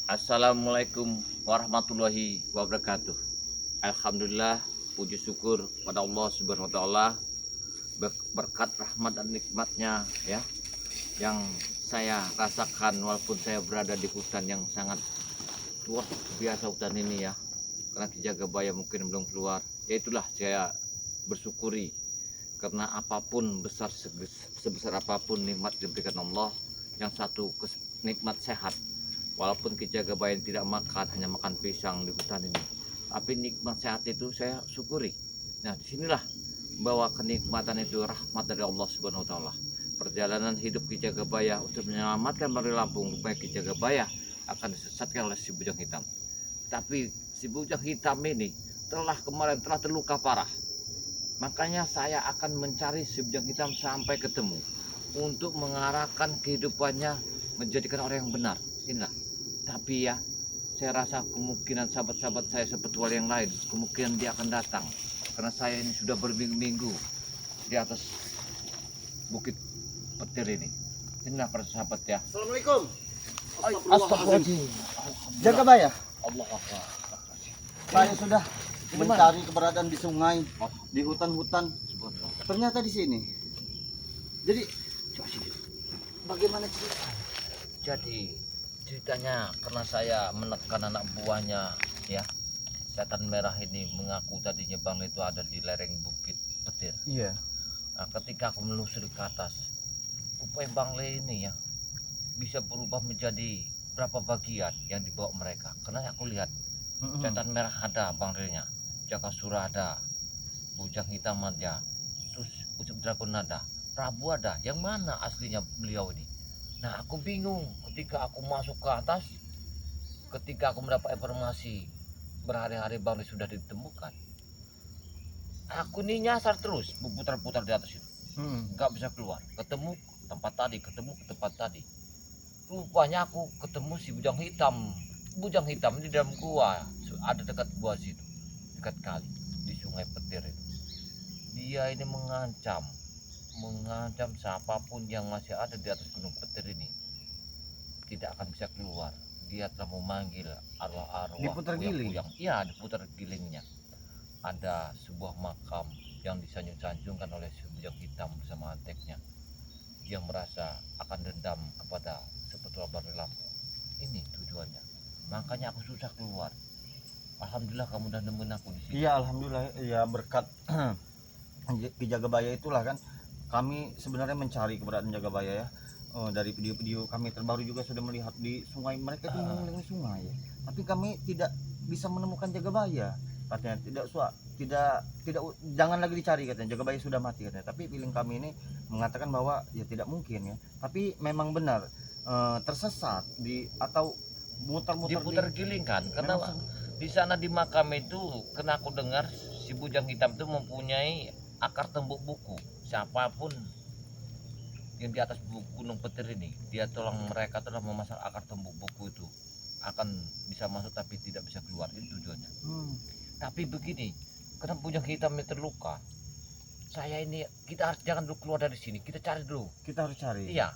Assalamualaikum warahmatullahi wabarakatuh. Alhamdulillah, puji syukur pada Allah Subhanahu wa taala berkat rahmat dan nikmatnya ya yang saya rasakan walaupun saya berada di hutan yang sangat luar biasa hutan ini ya. Karena Ki Jagabaya mungkin belum keluar. Ya itulah saya bersyukuri karena apapun sebesar apapun nikmat diberikan Allah, yang satu nikmat sehat. Walaupun Ki Jagabaya tidak makan, hanya makan pisang di hutan ini, tapi nikmat sehat itu saya syukuri. Nah, disinilah bahwa kenikmatan itu rahmat dari Allah Subhanahu wa taala. Perjalanan hidup Ki Jagabaya untuk menyelamatkan Bangli Lampung, supaya Ki Jagabaya akan disesatkan oleh si Bujang Hitam. Tapi si Bujang Hitam ini kemarin telah terluka parah. Makanya saya akan mencari si Bujang Hitam sampai ketemu untuk mengarahkan kehidupannya menjadikan orang yang benar. Inilah. Tapi ya, saya rasa kemungkinan sahabat-sahabat saya sepetual yang lain, kemungkinan dia akan datang. Karena saya ini sudah berminggu-minggu di atas bukit petir ini. Inilah para sahabat ya. Assalamualaikum. Astagfirullahaladzim. Jagabaya, Allah Akbar. saya sudah Ini mencari keberadaan di sungai, di hutan-hutan. Subhanallah. Ternyata di sini. Jadi, Coba sini. bagaimana cerita? Jadi ceritanya karena saya menekan anak buahnya ya, setan merah ini mengaku tadinya Bang itu ada di lereng bukit petir. Iya. Nah, ketika aku menelusuri ke atas, rupanya Bang Le ini ya bisa berubah menjadi berapa bagian yang dibawa mereka. Karena aku lihat setan merah ada Bang Le-nya, Jakasura ada, Bujang Hitam ada, terus Ucup Dragon ada, Prabu ada. Yang mana aslinya beliau ini? Nah, aku bingung ketika aku masuk ke atas, ketika aku mendapat informasi berhari-hari Bang Le sudah ditemukan. Aku nih nyasar terus, berputar-putar di atas itu, nggak bisa keluar. Ketemu tempat tadi, ketemu ke tempat tadi. Rupanya aku ketemu si Bujang Hitam. Bujang Hitam di dalam gua, ada dekat gua situ, dekat kali di Sungai Petir itu. Dia ini mengancam siapapun yang masih ada di atas Gunung Petir ini tidak akan bisa keluar. Dia telah memanggil arwah-arwah Diputar giling? yang iya, diputar gilingnya. Ada sebuah makam yang disanjung-sanjungkan oleh si Bujang Hitam bersama anteknya. Dia merasa akan dendam kepada sepetual Bangli Lampung. Ini tujuannya. Makanya aku susah keluar. Alhamdulillah kamu udah nemuin aku di sini. Iya, alhamdulillah ya berkat Ki Jagabaya itulah kan kami sebenarnya mencari keberadaan Jagabaya ya. Dari video-video kami terbaru juga sudah melihat di sungai, mereka itu mengelilingi sungai ya. Tapi kami tidak bisa menemukan Jagabaya. Katanya tidak jangan lagi dicari, katanya Jagabaya sudah mati katanya. Tapi feeling kami ini mengatakan bahwa ya tidak mungkin ya. Tapi memang benar tersesat atau muter-muter Diputar giling kan, karena memang di sana di makam itu, kena aku dengar si Bujang Hitam itu mempunyai akar tembuk buku. Siapapun yang di atas Gunung Petir ini, dia tolong mereka telah memasang akar tembuk buku itu, akan bisa masuk tapi tidak bisa keluar. Itu tujuannya. Tapi begini, karena Bujang Hitam ini terluka, saya ini kita jangan dulu keluar dari sini, kita cari dulu. kita harus cari. Iya,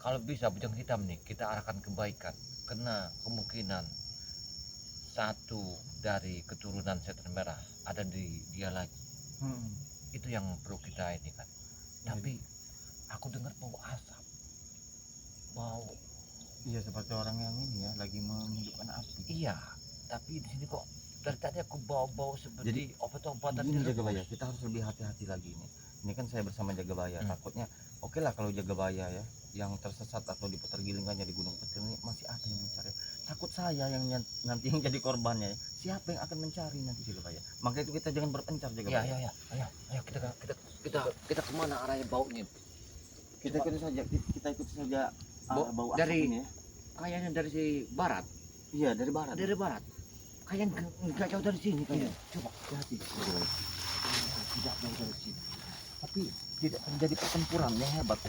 kalau bisa Bujang Hitam nih kita arahkan kebaikan, karena kemungkinan satu dari keturunan setan merah ada di dia lagi. Itu yang perlu kita ini kan. Tapi aku dengar bau asap, bau. Iya, seperti orang yang ini ya lagi menghidupkan api. Iya, tapi di sini kok dari tadi aku bau-bau seperti Jadi, obat-obatan Gini direbus. Jagabaya, kita harus lebih hati-hati lagi ini. Ini kan saya bersama Jagabaya, takutnya oke lah kalau Jagabaya ya yang tersesat atau diputar gilingannya di Gunung Petir ini masih ada yang mencari. Takut saya yang nanti yang jadi korbannya. Siapa yang akan mencari nanti Jagabaya? Maka itu kita jangan berpencar Iya, Jagabaya. iya, iya. Ayo kita kemana arahnya baunya? Kita ikuti saja, kita ikuti saja bau asap dari ini ya. kayaknya dari si barat, Iya, dari barat. dari barat. Kayaknya nggak jauh dari sini kayaknya. Coba hati-hati. Tidak jauh dari sini. Tapi tidak terjadi pertempuran yang hebat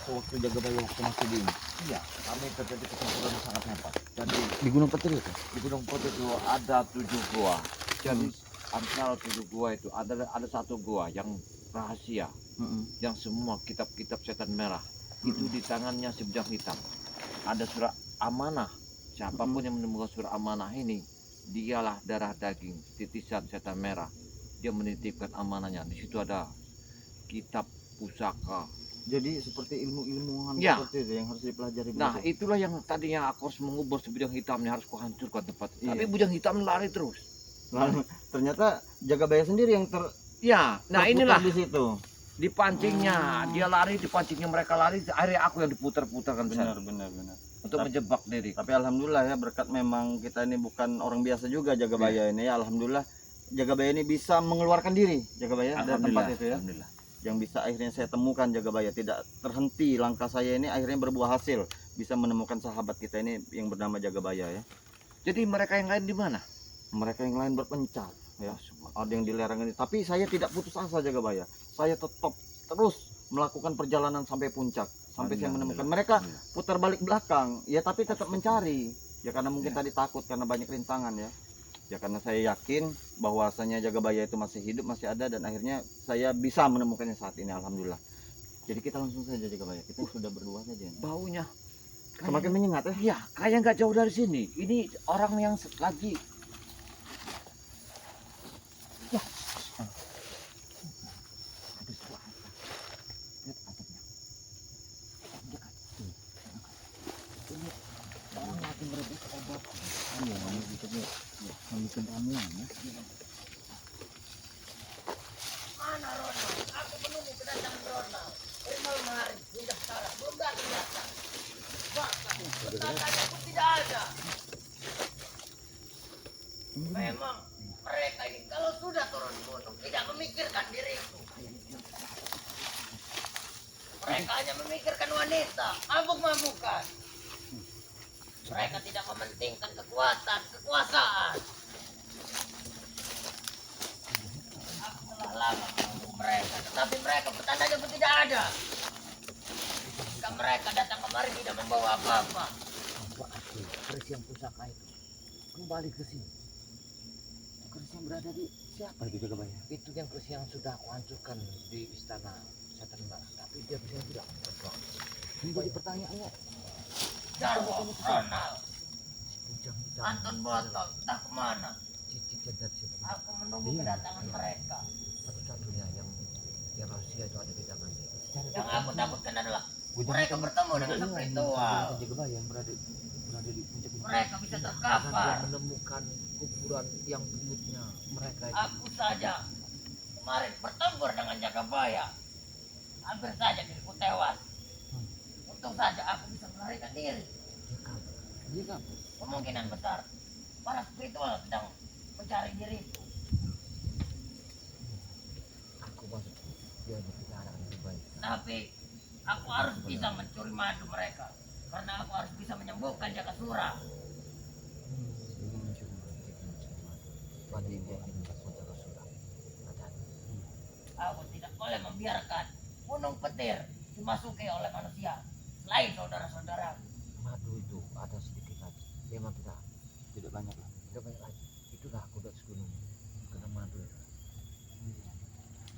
waktu Jagabaya waktu masih di ini. Iya, kami terjadi pertempuran yang sangat hebat. Jadi Di Gunung Petir itu. di Gunung Petir itu ada 7 gua. Jadi antara 7 gua itu ada satu gua yang rahasia, yang semua kitab-kitab setan merah itu di tangannya si Bujang Hitam. Ada surat amanah siapapun yang menemukan surat amanah ini, dialah darah daging, titisan setan merah. Dia menitipkan amanahnya. Di situ ada kitab pusaka. Jadi seperti ilmu-ilmuwan Ya. seperti itu yang harus dipelajari. Nah, begitu. itulah yang tadinya aku harus mengubur si bujang hitamnya, harus kuhancurkan tempat. Iya. Tapi bujang hitam lari terus. Lalu ternyata Jagabaya sendiri yang Ya, nah terputar inilah di situ. dipancingnya. Dia lari, dipancingnya mereka lari. Akhirnya aku yang diputar-putarkan Benar, besar benar. untuk menjebak diri. Tapi alhamdulillah ya, berkat memang kita ini bukan orang biasa juga Jagabaya ini ya, alhamdulillah Jagabaya ini bisa mengeluarkan diri Jagabaya dari tempat itu ya. Alhamdulillah. Yang bisa akhirnya saya temukan Jagabaya, tidak terhenti langkah saya ini, akhirnya berbuah hasil, bisa menemukan sahabat kita ini yang bernama Jagabaya ya. Jadi mereka yang lain di mana? Mereka yang lain berpencar ya, ada yang di lereng ini, tapi saya tidak putus asa Jagabaya, saya tetap terus melakukan perjalanan sampai puncak, sampai saya menemukan mereka. Putar balik belakang ya, tapi tetap mencari ya, karena mungkin tadi takut karena banyak rintangan ya. Ya karena saya yakin bahwasanya Jagabaya itu masih hidup, masih ada, dan akhirnya saya bisa menemukannya saat ini, alhamdulillah. Jadi kita langsung saja Jagabaya, kita sudah berdua saja. Baunya Semakin menyengat ya. iya, kayak nggak jauh dari sini. Ini orang yang lagi ya. Ada suara. Lihat asapnya. Dekat. Ini orang lagi merebus obat. Iya, ini gitu ya. Membuat ramuan ya. Mana Ronald? Aku menunggu kedatangan Ronald. Dari malam hari hingga sekarang belum datang. Bahkan tetangganya pun tidak ada. Memang mereka ini kalau sudah turun gunung tidak memikirkan diriku. Mereka hanya memikirkan wanita, mabuk-mabukan. Mereka tidak mementingkan kekuatan, kekuasaan. Aku telah lama menunggu mereka, tetapi mereka pertandanya pun tidak ada. Jika mereka datang kemari tidak membawa apa-apa. Berarti keris yang pusaka itu kembali ke sini. Keris yang berada di siapa itu Jagabaya? Itu yang keris yang sudah aku hancurkan di istana setan merah. Tapi dia bisa tidak terbang. Menjadi pertanyaannya. Jarwo, Ronald, Anton Botol, entah kemana. Aku menunggu kedatangan mereka. Satu-satunya yang rahasia itu ada di tangannya. Yang aku takutkan adalah mereka bertemu dengan spiritual. Mereka bisa terkapar. Menemukan kuburan yang buyutnya mereka itu. Aku saja kemarin bertempur dengan Jagabaya. Hampir saja diriku tewas. Untung saja aku bisa melarikan diri. Jika kemungkinan besar para spiritual sedang mencari diriku. Aku masuk dia berbicara lebih baik. Tapi aku harus bisa mencuri madu mereka, karena aku harus bisa menyembuhkan Jakasura. Aku tidak boleh membiarkan Gunung Petir dimasuki oleh manusia selain saudara-saudara. Madu itu ada sedikit lagi, memang tidak banyak lagi. Tidak banyak lagi. Itulah kodok gunung kena madu.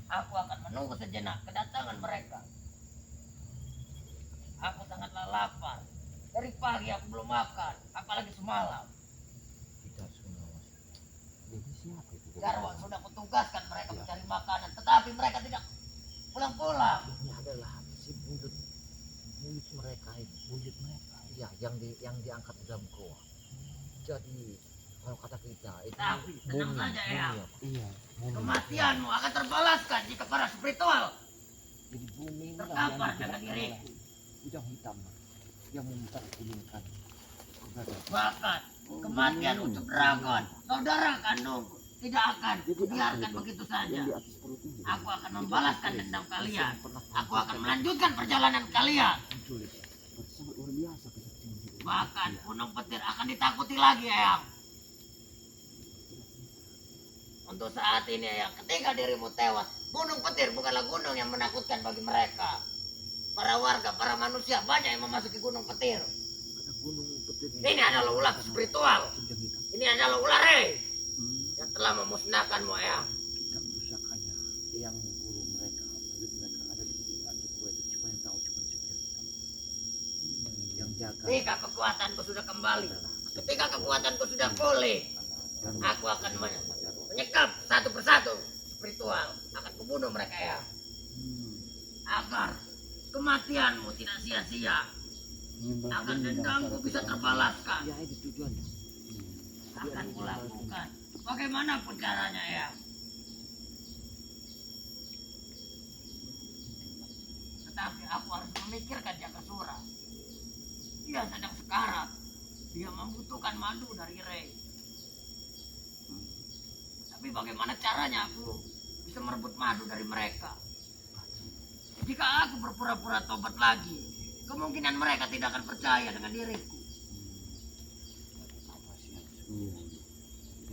Aku akan menunggu sejenak kedatangan mereka. Aku sangatlah lapar. Dari pagi aku belum makan, apalagi semalam. Kita harus mengawasi. Jadi siapa itu? Jarwo sudah kutugaskan mereka mencari makanan, tetapi mereka tidak pulang-pulang. Ini adalah si buyut mereka itu, buyut mereka. Iya, yang diangkat di dalam goa. Jadi kalau kata kita itu tapi tenang saja ya. Iya. Kematianmu akan terbalaskan jika para spiritual. Jadi bumi terkapar dengan diriku. Ujang hitam yang memperkulingkan. Bahkan kematian Ucup Dragon, saudara kandungku, tidak akan dibiarkan begitu saja. Aku akan membalaskan dendam kalian. Aku akan melanjutkan perjalanan kalian. Bahkan Gunung Petir akan ditakuti lagi, Eyang. Untuk saat ini, Eyang, ketika dirimu tewas, Gunung Petir bukanlah gunung yang menakutkan bagi mereka. Para warga, para manusia banyak yang memasuki Gunung Petir. Ini adalah ular spiritual. Ini adalah ular yang telah memusnahkanmu, Eyang. Kitab pusakanya yang guru mereka, murid mereka ada di gua itu, cuma yang tahu cuma si Ujang Hitam. Yang jaga. Jika kekuatanku sudah kembali, Ketika kekuatanku sudah pulih, aku akan menyekap satu persatu spiritual, akan kubunuh mereka ya, agar kematianmu tidak sia-sia, agar dendamku bisa terbalaskan. Ya itu tujuannya. Akan kulakukan bagaimanapun caranya ya. Tetapi aku harus memikirkan Jakasura. Dia sedang sekarat. Dia membutuhkan madu dari Rey. Tapi bagaimana caranya aku bisa merebut madu dari mereka? Jika aku berpura-pura tobat lagi, kemungkinan mereka tidak akan percaya dengan diriku.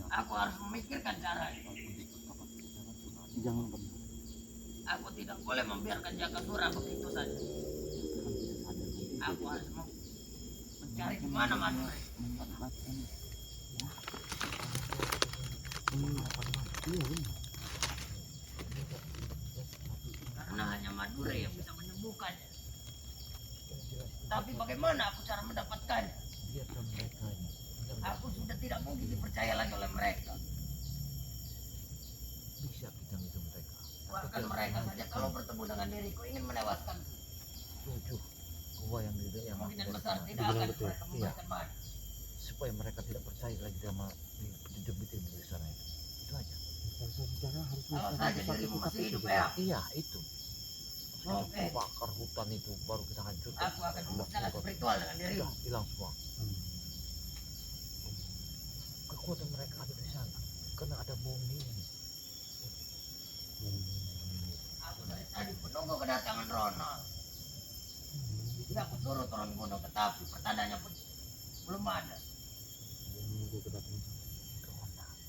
Aku harus memikirkan caranya. Jangan benar. Aku tidak boleh membiarkan Jakasura begitu saja. Aku harus mencari di mana madu Rey. Mendapatkan iya benar. Karena hanya Madure yang bisa menyembuhkannya. Tapi bagaimana aku cara mendapatkannya? Biarkan mereka ini. Aku sudah tidak mungkin dipercaya lagi oleh mereka. Bisa kita itu mereka. Bahkan mereka saja kalau bertemu dengan diriku ingin menewaskanku. Tujuh gua yang di yang Kemungkinan besar tidak akan mereka memberikan madu. supaya mereka tidak percaya lagi sama dijebitin di sana itu. Itu aja. Kalau saja dirimu masih hidup ya, Iya itu. Oke. Bakar hutan itu baru kita hancurkan. aku akan berusaha spiritual dengan dirimu. Udah hilang semua. Kekuatan mereka ada di sana. Karena ada bumi ini. Aku dari tadi menunggu kedatangan Ronald. Dia aku suruh turun gunung, tetapi pertandanya pun belum ada.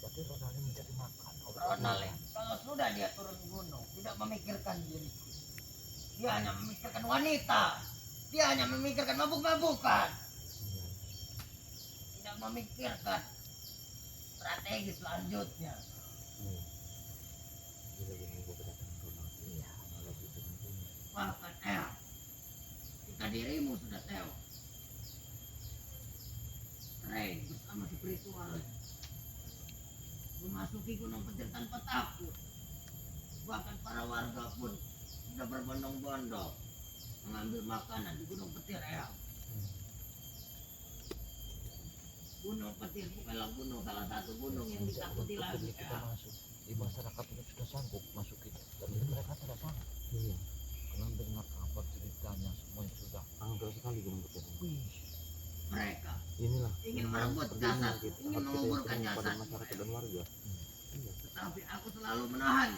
Berarti Ronald ini mencari makan. Ronald ya, kalau sudah dia turun gunung, tidak memikirkan diriku. Dia hanya memikirkan wanita. Dia hanya memikirkan mabuk-mabukan. Tidak memikirkan strategi selanjutnya. Bahkan jika dirimu sudah tewas, Rey bersama spiritual memasuki Gunung Petir tanpa takut. Bahkan para warga pun sudah berbondong-bondong mengambil makanan di Gunung Petir ya. Gunung Petir bukanlah gunung, salah satu gunung yang ditakuti lagi kita ya. masuk di masyarakat itu sudah sanggup masuk itu, tapi mereka tidak sanggup. Iya. Karena dengar kabar ceritanya semuanya sudah. Berapa sekali Gunung Petir? Mereka Inilah ingin merebut jasad, ingin menguburkan jasad masyarakat dan warga. tetapi aku selalu menahan.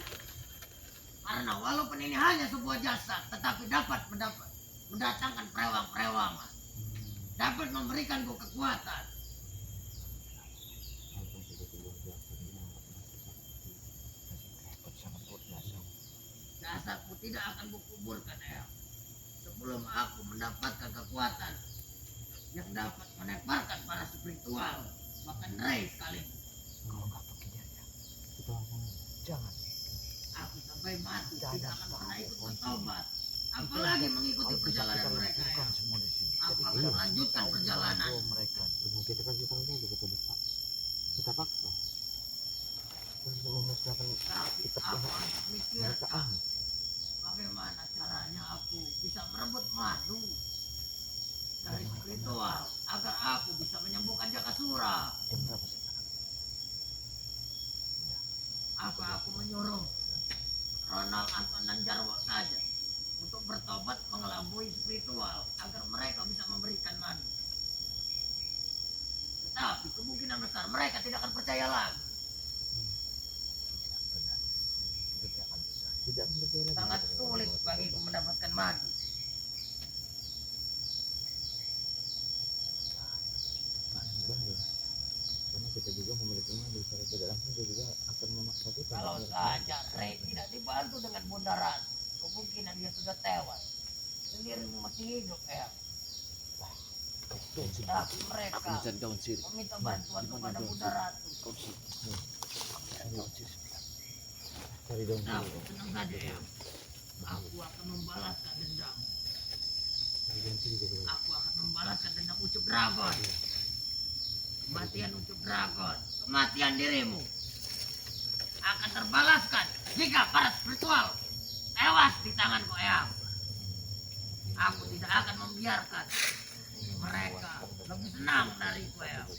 Karena walaupun ini hanya sebuah jasad, tetapi dapat mendatangkan perewang-perewangan, dapat memberikanku kekuatan. Jasadku tidak akan kukuburkan ya, sebelum aku mendapatkan kekuatan yang dapat menebarkan para spiritual, bahkan Rey sekalipun. Kalau nggak begini aja, kita langsung jangan. Aku sampai mati Jangan tidak akan pernah ikut sampai. bertobat, apalagi mengikuti perjalanan mereka ya. lakukan semua di sini. Aku Jadi akan kita melanjutkan harus perjalanan. membantu mereka. Kita kasih tahu saja kita bisa. Kita paksa. Untuk memusnahkan Tapi kitab aku yang harus mereka memikirkan bagaimana caranya aku bisa merebut madu dari spiritual agar aku bisa menyembuhkan Jakasura. Jam berapa sekarang? Apa aku menyuruh Ronald, Anton, dan Jarwo saja untuk bertobat mengelabui spiritual agar mereka bisa memberikan madu. Tetapi kemungkinan besar mereka tidak akan percaya lagi. Benar. Tidak akan bisa. Tidak akan percaya lagi. Sangat sulit bagiku mendapatkan madu. Bahaya. Karena kita juga memiliki madu secara tidak langsung dia juga akan memaksa kita. Kalau saja Rey tidak dibantu dengan Bunda Ratu, kemungkinan dia sudah tewas. Sendirimu masih hidup ya. Tapi mereka daun sirih. meminta bantuan kepada Bunda Ratu. Cari daun Nah, sirih. tenang saja ya. Aku akan membalaskan dendam. Cari daun sirih juga. Aku akan membalaskan dendam Ucup Dragon. Kematian untuk dragon, kematian dirimu akan terbalaskan jika para spiritual tewas di tanganku Eyang. Aku tidak akan membiarkan mereka lebih senang dariku Eyang.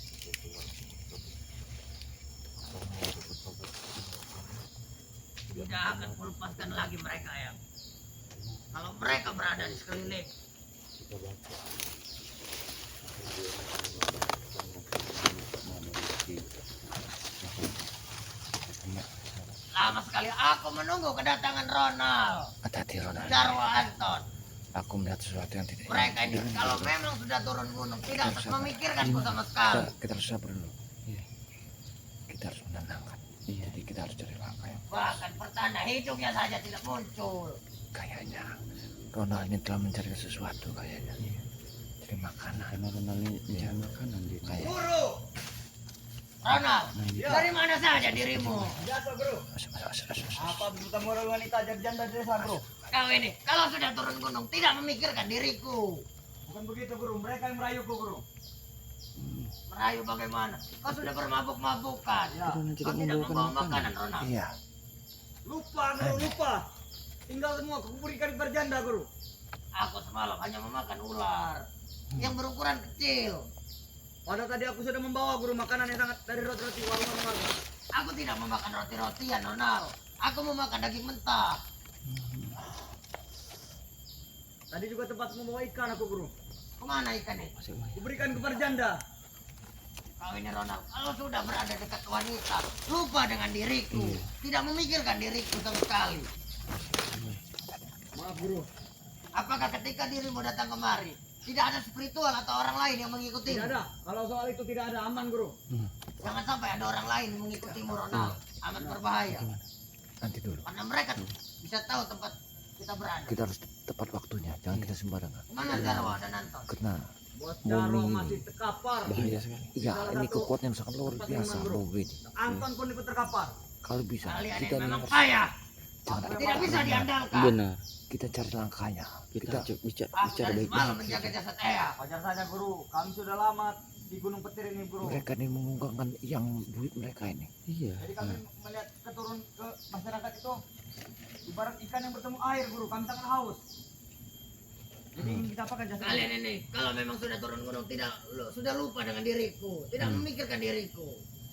Tidak akan kulepaskan lagi mereka Eyang. Kalau mereka berada di sekeliling. Lama sekali aku menunggu kedatangan Ronald, Hati-hati Ronald. Jarwo Anton. Aku melihat sesuatu yang tidak. Mereka ini kalau memang sudah turun gunung tidak memikirkanku sama sekali. Kita harus sabar dulu. Iya. Kita harus menenangkan. Iya. Jadi kita harus cari langkah yang Bahkan pertanda hidungnya saja tidak muncul. kayaknya Ronald ini telah mencari sesuatu kayaknya. Iya. Cari makanan. Karena Ronald ini mencari makanan dia. Kayak. Guru, Ronald, dari mana saja dirimu? Biasa bro. Apa bertemu orang wanita jadi janda desa bro? Kau ini kalau sudah turun gunung tidak memikirkan diriku. Bukan begitu guru, mereka yang merayuku guru. Merayu bagaimana? Kau sudah bermabuk-mabukan. Ya. Kau tidak membawa makanan Ronald. Iya. Lupa guru, lupa. Tinggal semua aku berikan berjanda guru. Aku semalam hanya memakan ular yang berukuran kecil. Padahal tadi aku sudah membawa guru makanan yang sangat dari roti-roti warung warga. Aku tidak memakan roti-rotian Ronald. Aku memakan daging mentah. Tadi juga tempat membawa ikan aku guru. Kemana ikan itu? Kuberikan ke berjanda. Kau ini Ronald, kalau sudah berada dekat wanita, lupa dengan diriku. Tidak memikirkan diriku sama sekali. Maaf guru. Apakah ketika dirimu datang kemari, tidak ada spiritual atau orang lain yang mengikuti? Tidak ada. Kalau soal itu tidak ada, aman guru. Jangan sampai ada orang lain yang mengikutimu Ronald. Amat berbahaya. Nanti dulu. Karena mereka bisa tahu tempat kita berada. Kita harus tepat waktunya. Jangan kita sembarangan. Kemana Jarwo dan Anton? Karena Bos Jarwo Bumi. masih terkapar. bahaya sekali. Iya, Salah ini satu kekuatan yang sangat luar tempat biasa, iman, bro. Bro ini. Anton pun ikut terkapar. Kalau bisa, Kalian kita ini memang harus payah. jangan Tidak bisa diandalkan. benar. Kita cari langkahnya. Kita bicara Aku dari semalam menjaga jasad Eyang. Wajar saja guru, kami sudah lama di Gunung Petir ini guru. mereka ini mengungkapkan yang duit mereka ini. Iya. Jadi kami melihat keturun ke masyarakat itu ibarat ikan yang bertemu air guru, kami sangat haus. Jadi ingin kita apakan jasa Kalian ini kalau memang sudah turun gunung sudah lupa dengan diriku, tidak memikirkan diriku.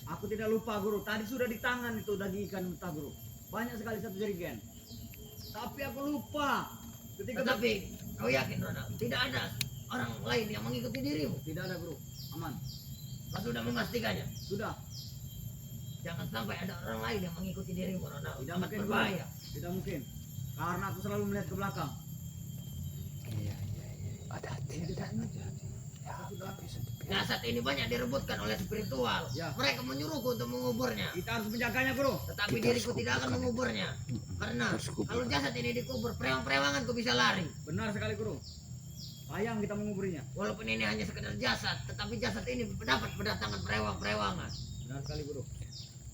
Aku tidak lupa guru, tadi sudah di tangan itu daging ikan mentah guru. Banyak sekali satu jerigen. Tapi aku lupa. Ketika Tetapi kau yakin Ronald, tidak ada orang lain yang mengikuti dirimu? tidak ada guru, aman. Kau sudah memastikannya? Sudah, Jangan sampai ada orang lain yang mengikuti dirimu Ronald. Tidak Amat mungkin, berbahaya. tidak mungkin. Karena aku selalu melihat ke belakang. Iya. Hati-hati. Ya, nggak bisa. Jasad ini banyak direbutkan oleh spiritual. Ya. Mereka menyuruhku untuk menguburnya. Kita harus menjaganya guru. Tetapi Kita diriku harus tidak akan kuburkan menguburnya. Karena Harus kuburkan. kalau jasad ini dikubur, prewanganku bisa lari. Benar sekali guru. Sayang kita menguburinya. Walaupun ini hanya sekedar jasad, tetapi jasad ini dapat mendatangkan prewangan. Benar sekali guru.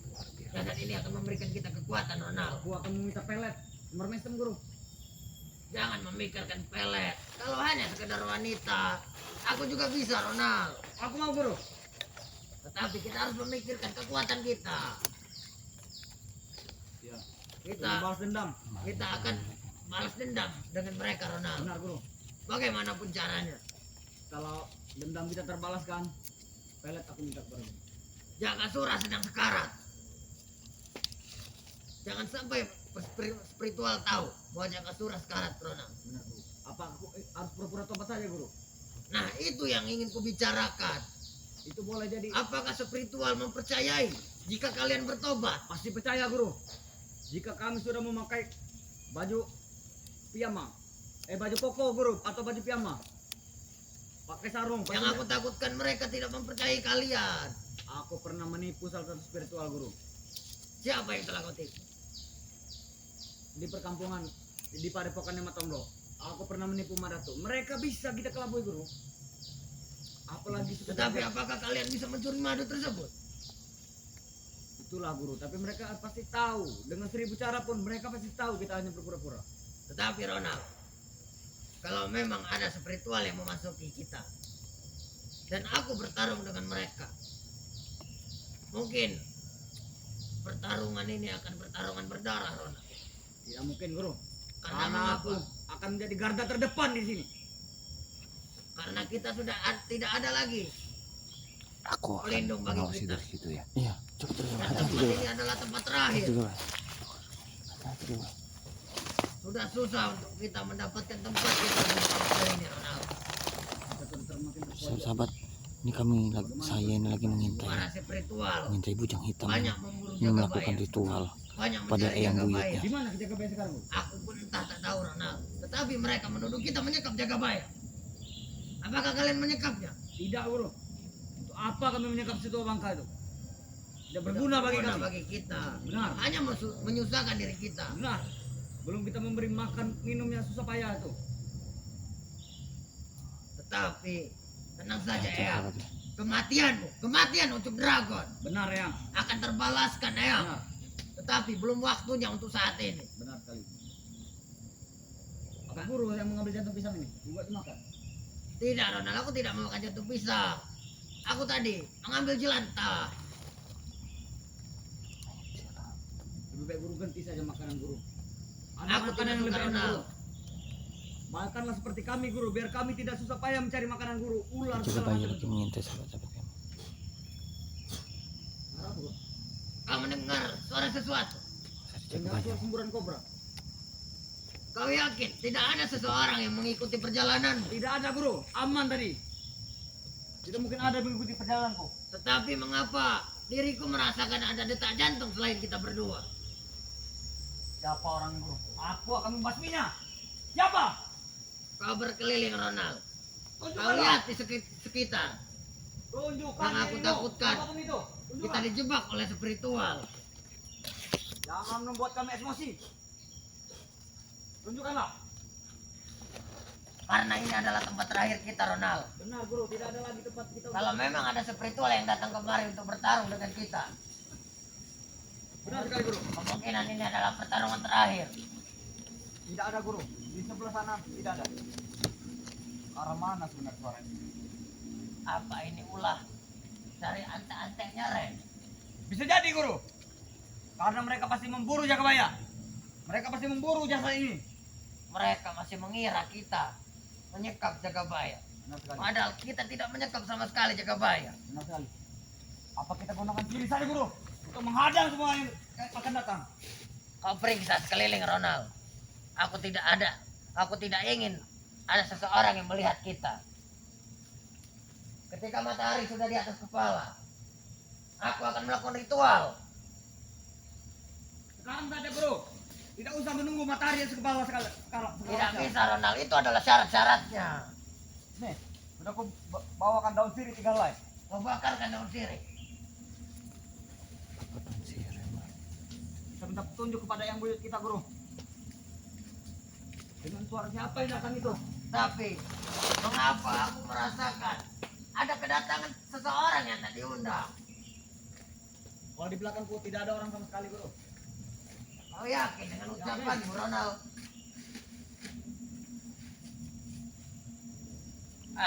Luar biasa. Jasad ini akan memberikan kita kekuatan Ronald. Aku akan meminta pelet. Mermestem guru. Jangan memikirkan pelet. Kalau hanya sekedar wanita, aku juga bisa Ronald. Aku mau guru. Tetapi kita harus memikirkan kekuatan kita. Ya. Kita Balas dendam. kita akan balas dendam dengan mereka Ronald. Benar guru. Bagaimanapun caranya. Kalau dendam kita terbalaskan, pelet aku minta kepada guru. Jakasura sedang sekarat. Jangan sampai spiritual tahu bahwa Jakasura sekarat Ronald. Benar guru. Apa aku harus pura-pura tobat saja guru? Nah itu yang ingin kubicarakan. Itu boleh jadi. Apakah spiritual mempercayai jika kalian bertobat? Pasti percaya guru. Jika kami sudah memakai baju piyama, baju koko guru atau baju piyama, pakai sarung. Yang aku takutkan mereka tidak mempercayai kalian. Aku pernah menipu salah satu spiritual guru Siapa yang telah kau tipu? di perkampungan di Padepokan Nematonglo. Aku pernah menipu Madatu. Mereka bisa kita kelabui guru. Apalagi sudah Tetapi apakah kalian bisa mencuri madu tersebut? itulah guru. Tapi mereka pasti tahu dengan 1000 cara pun mereka pasti tahu kita hanya berpura-pura. Tetapi Ronald, kalau memang ada spiritual yang memasuki kita dan aku bertarung dengan mereka, Mungkin pertarungan ini akan pertarungan berdarah, Ronald. Tidak mungkin, Guru. Karena Karena aku mengapa? akan menjadi garda terdepan di sini. Karena kita sudah tidak ada lagi Aku akan pelindung bagi mengawasi kita. dari situ ya. Iya, coba terus. Dan tempat ini adalah tempat terakhir. Sudah susah untuk kita mendapatkan tempat kita di tempat ini, Ronald. Sahabat, ini kami saya ini lagi mengintai Para spiritual bujang hitam banyak yang memburu melakukan Jagabaya, ritual banyak pada mencari eyang Jagabaya. buyutnya. Di mana Jagabaya sekarang, Bu? Aku pun entah tak tahu, Ronald. Tetapi mereka menuduh kita menyekap Jagabaya. Apakah kalian menyekapnya? Tidak, Guru. Untuk apa kami menyekap situ bangka itu? Tidak berguna bagi Berguna kami. bagi kita. Benar. Hanya menyusahkan diri kita. Benar. Belum kita memberi makan minum yang susah payah itu. Tetapi tenang saja, Nah, Eyang. sahabat ya. Kematian untuk Dragon Benar, Yang. akan terbalaskan, Eyang. Benar. Tetapi belum waktunya untuk saat ini. Benar sekali. Apa Guru yang mengambil jantung pisang ini? Dibuat dimakan. Tidak, Ronald. Aku tidak memakan jantung pisang. Aku tadi mengambil jelantah. Lebih baik Guru ganti saja makanan Guru. Ada Aku makanan tidak yang lebih suka, enak, Guru. Ronald. Makanlah seperti kami, Guru, biar kami tidak susah payah mencari makanan Guru. Ular Juga segala bayi macam. lagi mengintai sahabat-sahabat kami. Apa, Guru? Kau mendengar suara sesuatu? Saya Dengar jaga suara bayi. semburan kobra. Kau yakin tidak ada seseorang yang mengikuti perjalanan? Tidak ada, Guru. Aman tadi. Tidak mungkin ada yang mengikuti perjalananku. Tetapi mengapa diriku merasakan ada detak jantung selain kita berdua? Siapa orang Guru? Aku akan membasminya. Siapa? Kau berkeliling, Ronald. Kau Tunjukkanlah. lihat di sekitar. Tunjukkan Yang aku dirimu. takutkan. Siapapun itu. Kita Tunjukkan. dijebak oleh spiritual. Jangan membuat kami emosi. Tunjukkanlah. Karena ini adalah tempat terakhir kita, Ronald. Benar, Guru. Tidak ada lagi tempat kita. Kalau memang ada spiritual yang datang kemari untuk bertarung dengan kita, Benar sekali, Guru. kemungkinan ini adalah pertarungan terakhir. Tidak ada, Guru. Di sebelah sana tidak ada. Arah mana sebenarnya suaranya? Apa ini ulah dari ante-antenya, Ren? Bisa jadi, Guru. Karena mereka pasti memburu Jagabaya. Mereka pasti memburu jasa ini. Mereka masih mengira kita menyekap Jagabaya. Benar sekali. Padahal kita tidak menyekap sama sekali Jagabaya. Benar sekali. Apa kita gunakan kiri saja, Guru, untuk menghadang semua yang akan datang? Kau periksa sekeliling, Ronald. Aku tidak ingin ada seseorang yang melihat kita. Ketika matahari sudah di atas kepala, aku akan melakukan ritual. Sekarang saja, Guru. Tidak usah menunggu matahari yang sekepala sekali. Tidak bisa, Ronald. Itu adalah syarat-syaratnya. Nih, sudah aku bawakan daun sirih 3 helai. Kau bakarkan daun sirih. Betul sih, Rema. Kita minta petunjuk kepada yang buyut kita, Guru. Dengan suara siapa yang datang itu? Tapi, mengapa aku merasakan ada kedatangan seseorang yang tak diundang? Kalau di belakangku tidak ada orang sama sekali, Guru. Kau yakin dengan ucapanmu, Ronald?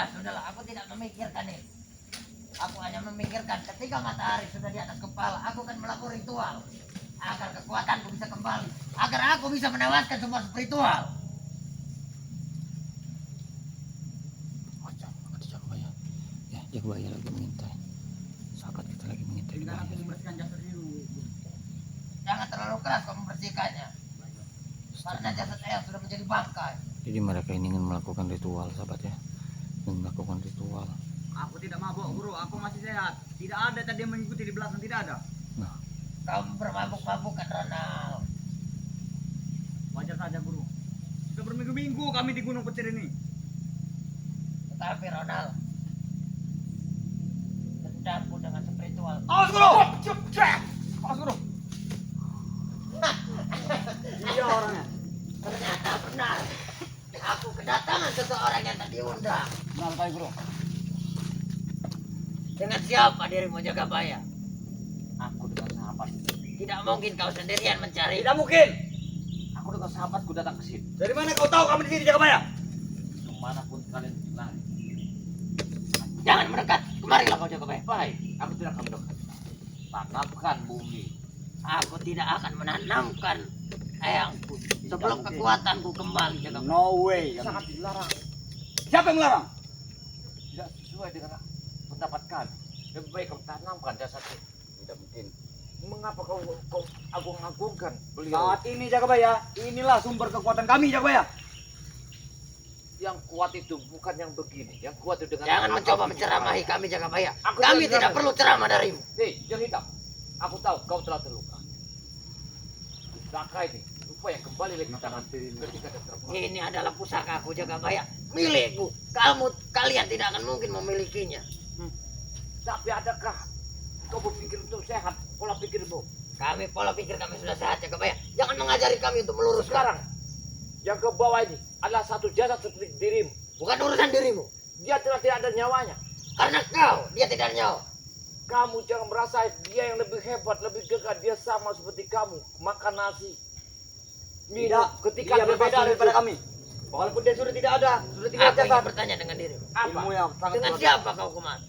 Sudahlah, aku tidak memikirkan ini. Aku hanya memikirkan ketika matahari sudah di atas kepala, aku akan melakukan ritual agar kekuatanku bisa kembali, agar aku bisa menewaskan semua spiritual. Ada Jagabaya. Ya, Jagabaya lagi mengintai. Sahabat kita lagi mengintai di Dengan aku bawah. membersihkan jasad ini dulu. Jangan terlalu keras kau membersihkannya, karena jasad Eyang sudah menjadi bangkai. Jadi mereka ini ingin melakukan ritual, sahabat ya. Ingin melakukan ritual. Aku tidak mabuk, Guru. Aku masih sehat. Tidak ada tadi yang mengikuti di belakang, tidak ada. Nah, Kau bermabuk-mabukan, Ronald. Wajar saja, Guru. Sudah berminggu-minggu kami di Gunung Petir ini. Tetapi Ronald, dendamku dengan spiritual. Awas, Guru! Awas, Guru! Iya orangnya. Ternyata benar. Aku kedatangan seseorang yang tak diundang. Benar sekali, Guru. Dengan siapa dirimu Jagabaya? aku dengan sahabat. Tidak mungkin kau sendirian mencari. Tidak mungkin. Aku dengan sahabatku datang ke sini. Dari mana kau tahu kami di sini, Jagabaya? Kemanapun kalian lari. Jangan mendekat. Kemarilah kau Jagabaya. Baik, aku tidak akan mendekat. tanamkan bumi. Aku tidak akan menanamkan ayangku sebelum kekuatanku kembali jaga bayi. No way. Sangat dilarang. Siapa yang melarang? Tidak sesuai dengan pendapat kami. Lebih baik kau tanamkan jasad ini. Tidak mungkin. Mengapa kau agung-agungkan beliau? Saat ini Jagabaya, inilah sumber kekuatan kami Jagabaya. Yang kuat itu bukan yang begini. Yang kuat itu dengan Jangan akal mencoba pikiran. menceramahi kami jaga bayi. Aku Kami tidak tidak perlu ceramah darimu. Hei, yang hitam. Aku tahu kau telah terluka. Pusaka ini supaya kembali lagi tangan ketika ada terbang. Ini adalah pusaka aku jaga bayi, milikku. Kalian tidak akan mungkin memilikinya. Tapi adakah kau berpikir untuk sehat pola pikirmu? Pola pikir kami sudah sehat jaga bayi. Jangan mengajari kami untuk meluruskan. Sekarang yang ke bawah ini adalah satu jasad seperti dirimu. Bukan urusan dirimu. Dia telah tidak ada nyawanya. Karena dia tidak ada nyawa. Kamu jangan merasa dia yang lebih hebat, lebih gagah. Dia sama seperti kamu, makan nasi, minum. Ketika Dia berbeda daripada kami. Walaupun dia sudah tidak ada, sudah tidak Aku ada ingin bertanya dengan dirimu. Apa? ilmu yang sangat Dengan luar siapa kau kemari?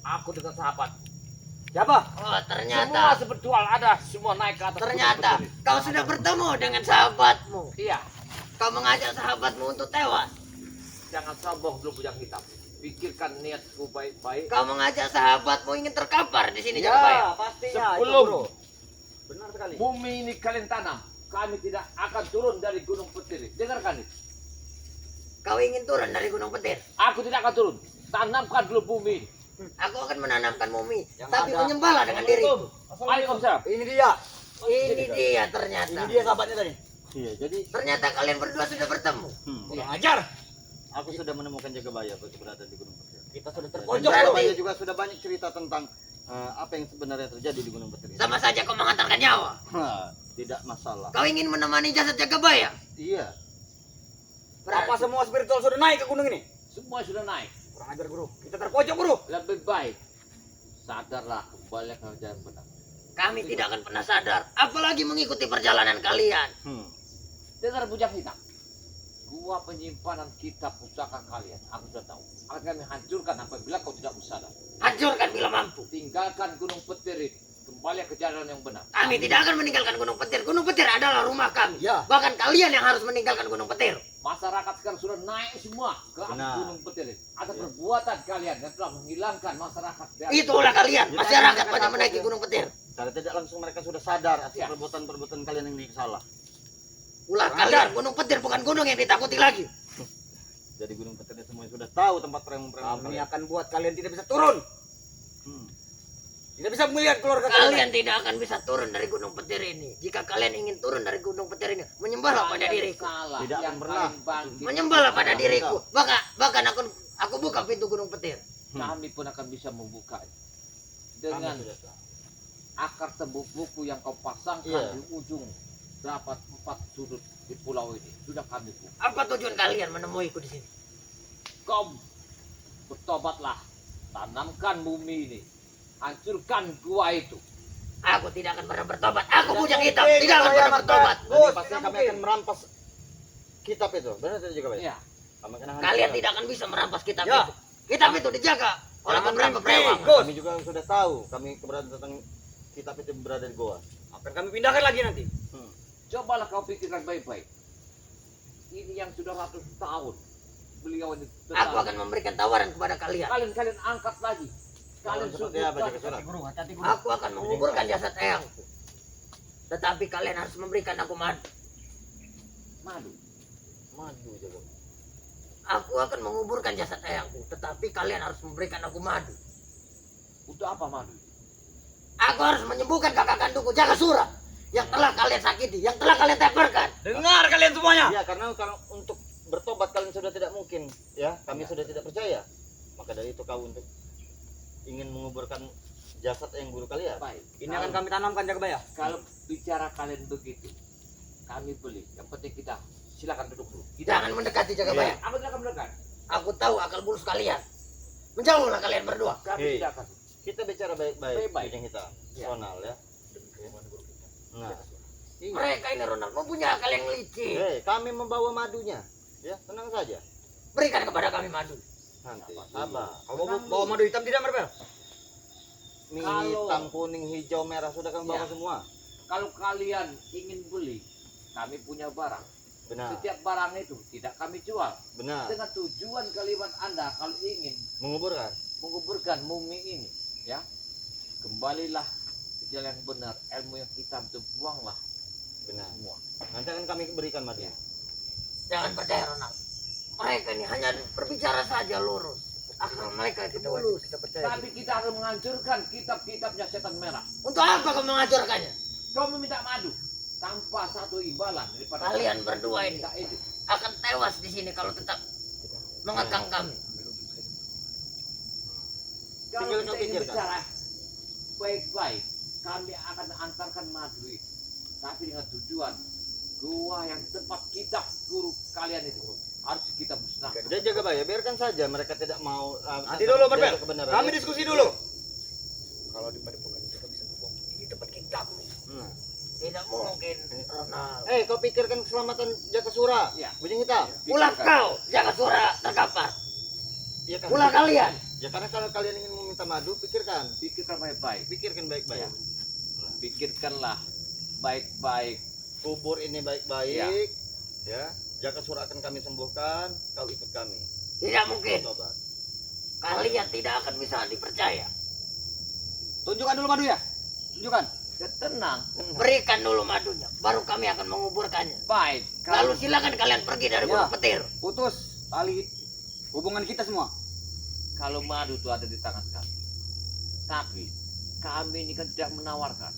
Aku dengan sahabat. biasa. Siapa? Oh Semua ternyata sebetulnya ada, semua naik ke atas. Ternyata gunung berdiri. kau sudah bertemu dengan sahabatmu. Iya, Kau mengajak sahabatmu untuk tewas. jangan sombong dulu bujang hitam. Pikirkan niatku baik-baik. Kau mengajak sahabatmu ingin terkapar di sini jaga bayi. Ya, pastinya. itu, Sebelum bro. Benar sekali. bumi ini kalian tanam, kami tidak akan turun dari gunung petir. Dengarkan ini. Kau ingin turun dari gunung petir. Aku tidak akan turun. Tanamkan dulu bumi ini. Aku akan menanamkan bumi, Yang tapi ada. menyembahlah dengan diriku. Waalaikumsalam. Ini dia. Ini dia ternyata. Ini dia sahabatnya tadi. Iya, jadi Ternyata kalian berdua sudah bertemu. Kurang ajar. aku sudah menemukan Jagabaya berada di Gunung Petir. Kita sudah Dan terpojok. Berarti- Jagabaya juga sudah banyak cerita tentang apa yang sebenarnya terjadi di Gunung Petir. Sama saja kau menghantarkan nyawa. Tidak masalah. Kau ingin menemani jasad jaga bayi. Iya. Apa semua spiritual sudah naik ke gunung ini? Semua sudah naik. Kurang ajar guru. Kita terpojok guru. Lebih baik sadarlah kembali ke jalan benar. Kami tidak akan pernah sadar, apalagi mengikuti perjalanan kalian. Dengar bujang hitam. Gua penyimpanan kitab pusaka kalian. Aku sudah tahu. Akan kami hancurkan apabila kau tidak bersadar. Hancurkan bila mampu. Tinggalkan gunung petir ini. Kembali ke jalan yang benar. Kami tidak akan meninggalkan gunung petir. Gunung petir adalah rumah kami. Ya. Bahkan kalian yang harus meninggalkan gunung petir. Masyarakat sekarang sudah naik semua ke atas Benar. gunung petir ini. Ada perbuatan kalian yang telah menghilangkan masyarakat. dari- Itulah kalian, masyarakat banyak menaiki gunung petir. Secara tidak langsung mereka sudah sadar atas Ya. perbuatan-perbuatan kalian yang salah. Ulah kalian, gunung petir bukan gunung yang ditakuti lagi. Jadi Gunung Petir semuanya sudah tahu tempat preman-preman Kami kalian. akan buat kalian tidak bisa turun. Hmm. Tidak bisa melihat keluarga Kalian tidak akan bisa turun dari gunung petir ini. Jika kalian ingin turun dari gunung petir ini, menyembahlah pada Kalian diriku. salah. Tidak akan Yang pernah. paling bangkit. Menyembahlah pada Tidak. diriku. Bahkan aku buka pintu gunung petir. Kami pun akan bisa membuka Kami dengan sudah tahu. akar tembuk buku yang kau pasangkan Iya. di ujung dapat 4 sudut di pulau ini. Sudah kami buka. Apa tujuan kalian menemuiku di sini? Kau bertobatlah, tanamkan bumi ini, hancurkan gua itu. Aku tidak akan pernah bertobat. Aku bujang mungkin, hitam, tidak akan saya pernah makan. bertobat. Nanti Bos, pasti tidak kami mungkin. akan merampas kitab itu. Benar tidak Jagabaya? Ya, Kami akan Kalian hancurkan. tidak akan bisa merampas kitab Ya. itu. Kitab itu dijaga oleh Jangan beberapa mimpi. brewang. Bos. Kami juga sudah tahu. Kami keberadaan tentang kitab itu berada di goa. Akan kami pindahkan lagi nanti. cobalah kau pikirkan baik-baik. Ini yang sudah ratus tahun beliau ini. Aku akan memberikan tawaran kepada kalian. Kalian angkat lagi. Kalian Seperti apa Jaga subuhkan. Surat? Guru, hati-hati guru. Aku akan menguburkan jasad eyangku. Tetapi kalian harus memberikan aku madu. Madu. Madu Jaga. Aku akan menguburkan jasad eyangku. Tetapi kalian harus memberikan aku madu. Untuk apa madu? Aku harus menyembuhkan kakak kandungku Jaga Sura yang telah kalian sakiti, yang telah kalian teperkan. Dengar kalian semuanya. Ya karena kalau untuk bertobat kalian sudah tidak mungkin, ya kami sudah tidak percaya. Maka dari itu kau untuk ingin menguburkan jasad yang guru kalian. Baik. Ini akan kami tanamkan Jagabaya. Kalau bicara kalian begitu, kami beli. Yang penting kita silakan duduk dulu. Jangan mendekati Jagabaya. Aku tidak akan mendekat. Aku tahu akal bulus kalian. Menjauhlah kalian berdua. Kami Hei. tidak akan. Kita bicara baik-baik, Baik-baik. yang kita Ya. personal ya. Nah, iya. Mereka ini Ronald mempunyai akal yang licik. Hei, kami membawa madunya. Ya, tenang saja. Berikan kepada kami madu. Nanti, sabar. Kau bawa madu hitam tidak Marvel? mie Kalau- hitam, kuning, hijau, merah sudah kami bawa Iya. semua. Kalau kalian ingin beli, kami punya barang. Benar, Setiap barang itu tidak kami jual. benar. Dengan tujuan kalimat Anda kalau ingin Menguburkan. menguburkan mumi ini, ya, kembalilah ke jalan yang benar. Ilmu yang hitam itu buanglah Benar. semua. Nanti akan kami berikan madu. Iya. Jangan percaya Ronald. Mereka ini hanya berbicara saja lurus. Akal mereka itu mulus. Kita percaya. Tapi kita akan menghancurkan kitab-kitabnya setan merah. Untuk apa kau menghancurkannya? Kau meminta madu tanpa satu imbalan daripada Kalian berdua ini minta itu. akan tewas di sini kalau tetap mengekang kami. Kalau Tinggal kita kau ingin pikirkan. bicara baik-baik, kami akan antarkan madu itu. Tapi dengan tujuan gua yang tempat kitab guru kalian itu harus kita musnahkan. Dia jaga bayar, biarkan saja mereka tidak mau. Nanti dulu, Berbel. jaga kebenaran. Kami diskusi dulu. Kalau di padepokan kita bisa berbohong. Ini tempat kita. Hmm. Tidak mungkin Ronald. Kau pikirkan keselamatan Jakasura. Iya. Bujang hitam. Ulah kau, jangan suara terkapar. Iya kan? Ulah kalian. Ya karena kalau kalian ingin meminta madu, pikirkan. Pikirkan baik-baik. Pikirkan baik-baik. Ya. Pikirkanlah baik-baik. Kubur ini baik-baik. Iya. Ya. Jakasura akan kami sembuhkan. Kau ikut kami. Tidak mungkin. Tobat. Kalian tidak akan bisa dipercaya. Tunjukkan dulu madu ya. Tunjukkan. Ya, tenang. Berikan dulu madunya, baru kami akan menguburkannya. Baik. Lalu silakan kalian pergi dari Ya. gunung petir. Putus tali hubungan kita semua. Kalau madu itu ada di tangan kami. Tapi kami ini kan tidak menawarkan.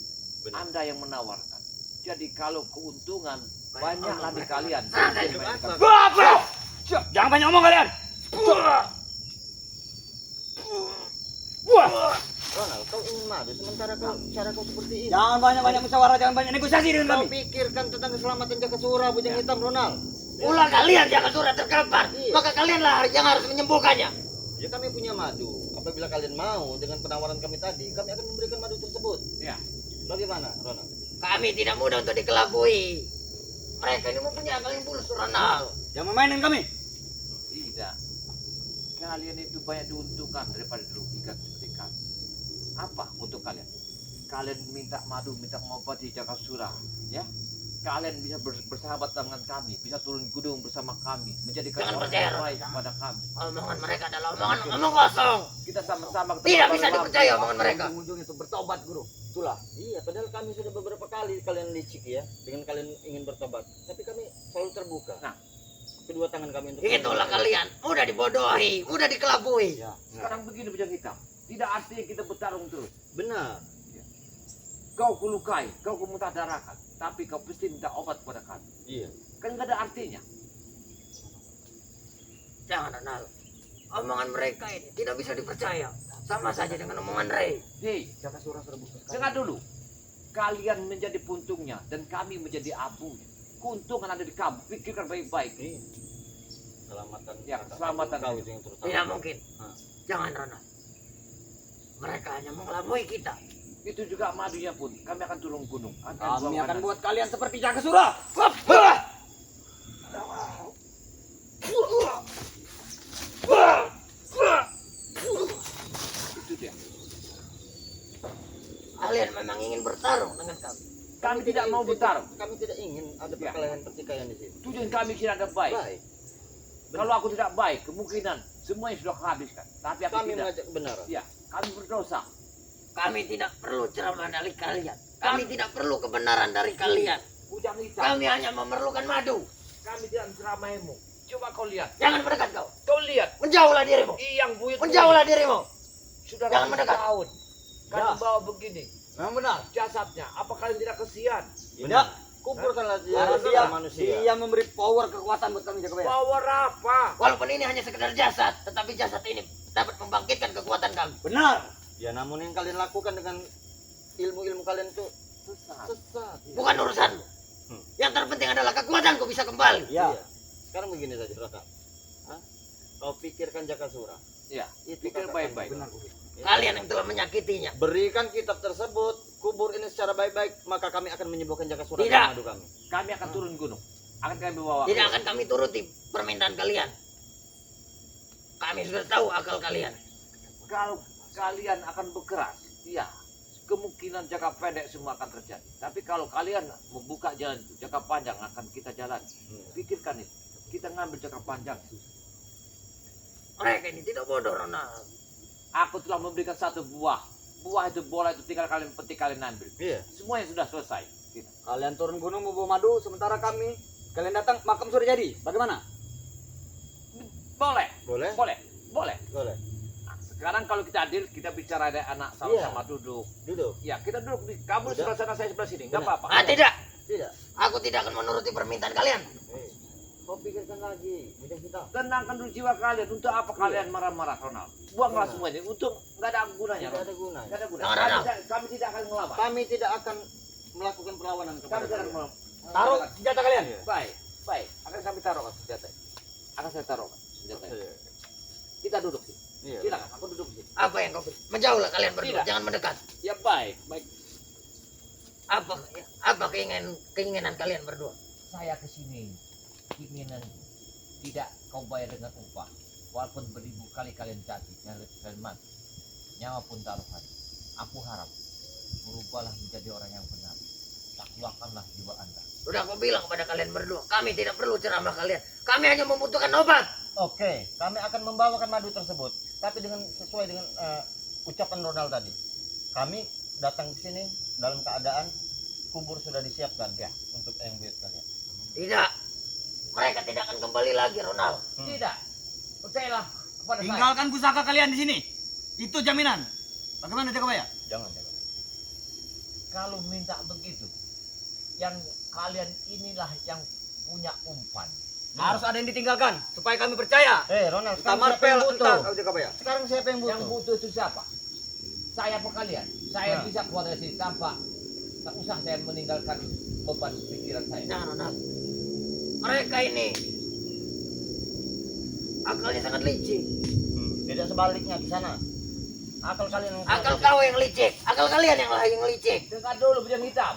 Benar. Anda yang menawarkan. Jadi kalau keuntungan banyaklah di kalian. Apa? Jangan banyak omong kalian. Ronald, kau ingin madu sementara cara kau seperti ini. Jangan banyak musyawarah, jangan banyak negosiasi dengan Kau kami. pikirkan tentang keselamatan Jakasura, Bujang hitam, Ronald. Ulah kalian jangan surat terkapar. Iya. Maka kalianlah yang harus menyembuhkannya. Ya kami punya madu. Apabila kalian mau dengan penawaran kami tadi, kami akan memberikan madu tersebut. Ya. Bagaimana, Ronald? Kami tidak mudah untuk dikelabui. Mereka ini mempunyai akal yang bulus, Ronald. Jangan main dengan kami. Tidak. Kalian itu banyak diuntungkan daripada dirugikan seperti kami. Apa untuk kalian? Kalian minta madu, minta mengobati Jakasura, ya? Kalian bisa bersahabat dengan kami, bisa turun gunung bersama kami, menjadikan Jangan orang percaya, yang baik kepada kami. Omongan mereka adalah omongan omong kosong. Kita sama-sama Tidak bisa dipercaya omongan mereka. Ujung itu bertobat, Guru. Itulah. Iya, padahal kami sudah beberapa kali kalian licik ya, dengan kalian ingin bertobat. Tapi kami selalu terbuka. Nah. Kedua tangan kami untuk Itulah kalian, mudah dibodohi, mudah dikelabui. Ya, Sekarang begini Bujang Hitam, tidak artinya kita bertarung terus. benar. Kau kulukai, kau kumuntah darahkan, tapi kau pasti minta obat kepada kami. Iya. Kan nggak ada artinya. Jangan, Ronald. Omongan mereka ini tidak bisa dipercaya. Sama saja dengan omongan Ray. Hei, Jakasura sudah butuh sekali. dengar dulu. Kalian menjadi puntungnya dan kami menjadi abunya. Keuntungan ada di kamu. Pikirkan baik-baik. Iya. Keselamatan. Ya, keselamatan. kau itu yang terutama. Tidak mungkin. Hah. Jangan, Ronald. Mereka hanya mengelabui kita. Itu juga madunya pun. Kami akan turun gunung. Kami akan buat kalian seperti Jakasura. Itu dia. Kalian memang ingin bertarung dengan kami. Kami tidak mau bertarung. Kami tidak ingin ada Ya. perkelahian pertikaian di sini. Tujuan kami kira ada baik. Baik. Kalau aku tidak baik, kemungkinan semuanya sudah habiskan. Tapi aku Kami tidak. mengajak kebenaran. Ya, kami berdosa. Kami tidak perlu ceramah dari kalian. Kami tidak perlu kebenaran dari kalian. Bujang hitam. Kami hanya memerlukan madu. Kami tidak menceramaimu. Coba kau lihat. Jangan mendekat kau. Kau lihat. Menjauhlah dirimu. Iyang buyut. Menjauhlah dirimu. Sudah Jangan ratusan mendekat. tahun. Kami Ya. bawa begini. Memang benar. Jasadnya. Apa kalian tidak kesian? Tidak. Kuburkanlah dia Karena sebagai dia, manusia. dia memberi power kekuatan buat kami Jakabaya. Power apa? Walaupun ini hanya sekedar jasad, tetapi jasad ini dapat membangkitkan kekuatan kami. Benar. Ya namun yang kalian lakukan dengan ilmu-ilmu kalian itu Sesat. sesat. Bukan urusanmu. Yang terpenting adalah kekuatanku bisa kembali. Ya. Iya. Sekarang begini saja, Raka. Hah? Kau pikirkan Jakasura. Ya, Itu pikir kata baik-baik. Benar, Guru. Kalian yang telah menyakitinya. Berikan kitab tersebut, kubur ini secara baik-baik, maka kami akan menyembuhkan Jakasura Tidak. dengan madu kami. Kami akan turun gunung. Akan kami bawa. Tidak akan kami turuti permintaan kalian. Kami sudah tahu akal kalian. Kalau kalian akan berkeras, iya, kemungkinan jangka pendek semua akan terjadi. Tapi kalau kalian membuka jalan itu, jangka panjang akan kita jalan. Pikirkan itu. Kita ngambil jangka panjang. Mereka ini tidak bodoh, Ronald. Aku telah memberikan satu buah. Buah itu bola itu tinggal kalian petik, kalian ambil. Iya. Semuanya sudah selesai. Gitu. Kalian turun gunung membawa madu, sementara kalian datang makam sudah jadi. Bagaimana? Boleh. Boleh? Boleh. Boleh. Boleh. Nah, sekarang kalau kita adil, kita bicara ada anak sama-sama duduk. Duduk. Ya, kita duduk di kamu Udah. sebelah sana, saya sebelah sini. Enggak Benar. apa-apa. Tidak. Tidak. Aku tidak akan menuruti permintaan kalian. Kau pikirkan lagi, macam kita. Tenangkan dulu jiwa kalian. Untuk apa kalian marah-marah, Ronald? Buanglah Benar. semua ini. Untuk nggak ada gunanya. Tidak Ronald. ada gunanya. Nggak ada gunanya. Jangan, Ronald. Kami tidak akan ngelawan. Kami tidak akan melakukan perlawanan Kami kepada tidak akan kalian. ngelawan. Taruh senjata kalian. Iya. Baik, baik. Akan kami taruhkan senjata. Akan saya taruhkan senjata. Iya. Kita duduk sini. Iya. Silakan, aku duduk sini. Apa yang kau pilih? Menjauhlah kalian berdua, Tidak. jangan mendekat. Ya baik, baik. Apa keinginan kalian berdua? Saya kesini keinginan tidak kau bayar dengan upah, walaupun beribu kali kalian caci, kalian mati, nyawa pun taruhan. Aku harap berubahlah menjadi orang yang benar. Takwakanlah jiwa Anda. Sudah aku bilang kepada kalian berdua, kami tidak perlu ceramah kalian. Kami hanya membutuhkan obat. Oke, kami akan membawakan madu tersebut, tapi dengan sesuai dengan ucapan Ronald tadi. Kami datang ke sini dalam keadaan kubur sudah disiapkan ya untuk yang buyut kalian. Tidak. Mereka tidak akan kembali lagi, Ronald. Tidak, percayalah kepada saya. Tinggalkan pusaka kalian di sini. Itu jaminan. Bagaimana Jagabaya? Jangan. Kalau minta begitu, yang kalian inilah yang punya umpan. Harus ada yang ditinggalkan supaya kami percaya. Ronald, Entah sekarang siapa Marvel, yang entah butuh? Jagabaya. Sekarang siapa yang Yang butuh? butuh itu siapa? Saya apa kalian? Saya Nah. bisa keluar dari sini tanpa tak usah saya meninggalkan beban pikiran saya. Jangan, Ronald. Mereka ini akalnya sangat licik. Tidak sebaliknya di sana. Akal kalian yang Akal kau yang licik. Akal kalian yang licik. Dengar dulu bujang hitam.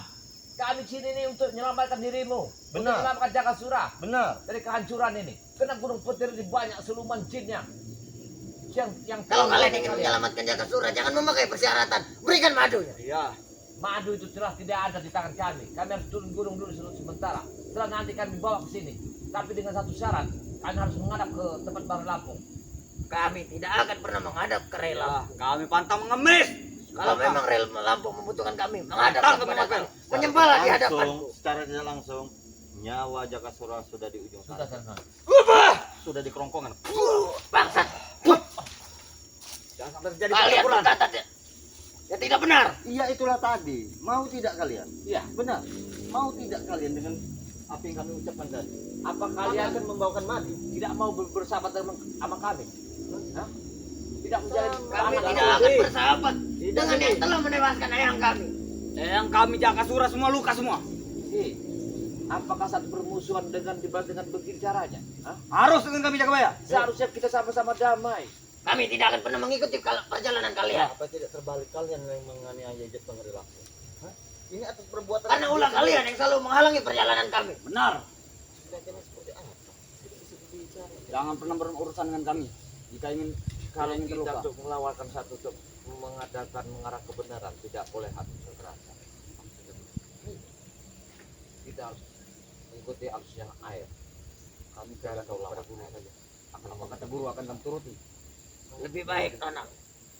Kami sini ini untuk menyelamatkan dirimu. Untuk Benar. menyelamatkan Jakasura benar. dari kehancuran ini. Karena Gunung Petir ini banyak siluman jinnya. Yang Kalau kalian ingin menyelamatkan Jakasura, jangan memakai persyaratan. Berikan madunya. Iya. madu itu telah tidak ada di tangan kami. Kami harus turun gunung dulu sementara. Setelah nanti kami bawa ke sini. Tapi dengan satu syarat, kami harus menghadap ke tempat Baru Lampung. Kami tidak akan pernah menghadap ke rel Lampung. Kami pantang mengemis. Kalau memang rel Lampung membutuhkan kami, menghadap Datang ke kepada Mabel. kami. Menyembahlah di hadapanku. Secara tidak langsung nyawa Jakasura sudah di ujung Sudah sana. sana. Sudah di kerongkongan. Bangsat. Jangan sampai terjadi Kalian pertempuran. berkata ya tidak benar. Iya itulah tadi. Mau tidak kalian? Iya. Benar. Mau tidak kalian dengan apa yang kami ucapkan tadi? Apa Kalian kalian akan membawakan madu. tidak mau bersahabat sama kami? Hah? Tidak menjalin Kami anak tidak kami? akan bersahabat dengan yang telah menewaskan ayah kami. Yang kami Jakasura semua luka semua. Eh, apakah satu permusuhan dengan begini caranya? Hah? Harus dengan kami Jakabaya. Seharusnya kita sama-sama damai. Kami tidak akan pernah mengikuti perjalanan kalian. Apa tidak terbalik kalian yang menganiaya Jepang dari Lampung? Hah? Ini atas perbuatan Karena ulah kalian yang selalu menghalangi perjalanan kami. Benar. Tindakannya seperti apa? Tidak bisa dibicara. Jangan pernah berurusan dengan kami. Jika ingin Kalau ingin kita terluka. untuk melawarkan satu untuk mengadakan mengarah kebenaran, tidak boleh hati kekerasan. Kita harus mengikuti arusnya air. Kami tidak tahu lawan saja. Apa kata guru akan kami turuti. Lebih baik Nona,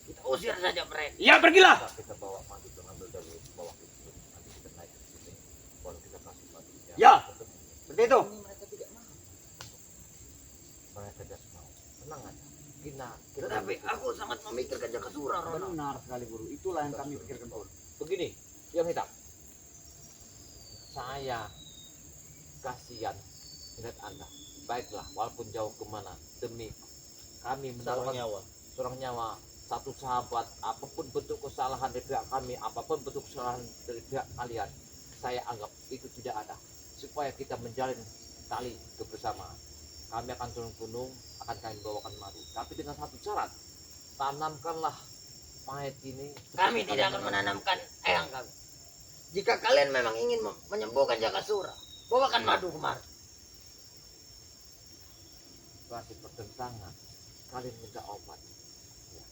kita usir saja mereka. Ya pergilah. Kita bawa madu dan ambil dari bawah itu. Nanti kita naik ke sini. Baru kita kasih madu. Ya. Seperti itu. Mereka tidak mau. Mereka tidak mau. Tenang aja. Kita Tetapi aku sangat memikirkan Jakasura, Nona. Benar sekali guru. Itulah yang kami pikirkan guru. begini, yang hitam. Saya kasihan ingat Anda. Baiklah, walaupun jauh kemana, demi kami Sarang mendapatkan nyawa. seorang nyawa, satu sahabat, apapun bentuk kesalahan dari pihak kami, apapun bentuk kesalahan dari pihak kalian, saya anggap itu tidak ada. Supaya kita menjalin tali kebersamaan. Kami akan turun gunung, akan kami bawakan madu. Tapi dengan satu syarat, tanamkanlah mayat ini. Kami tidak akan menanamkan eyang kami. Jika kalian memang ingin menyembuhkan Jakasura, bawakan madu kemari. Berarti pertentangan. Kalian minta obat. Ya.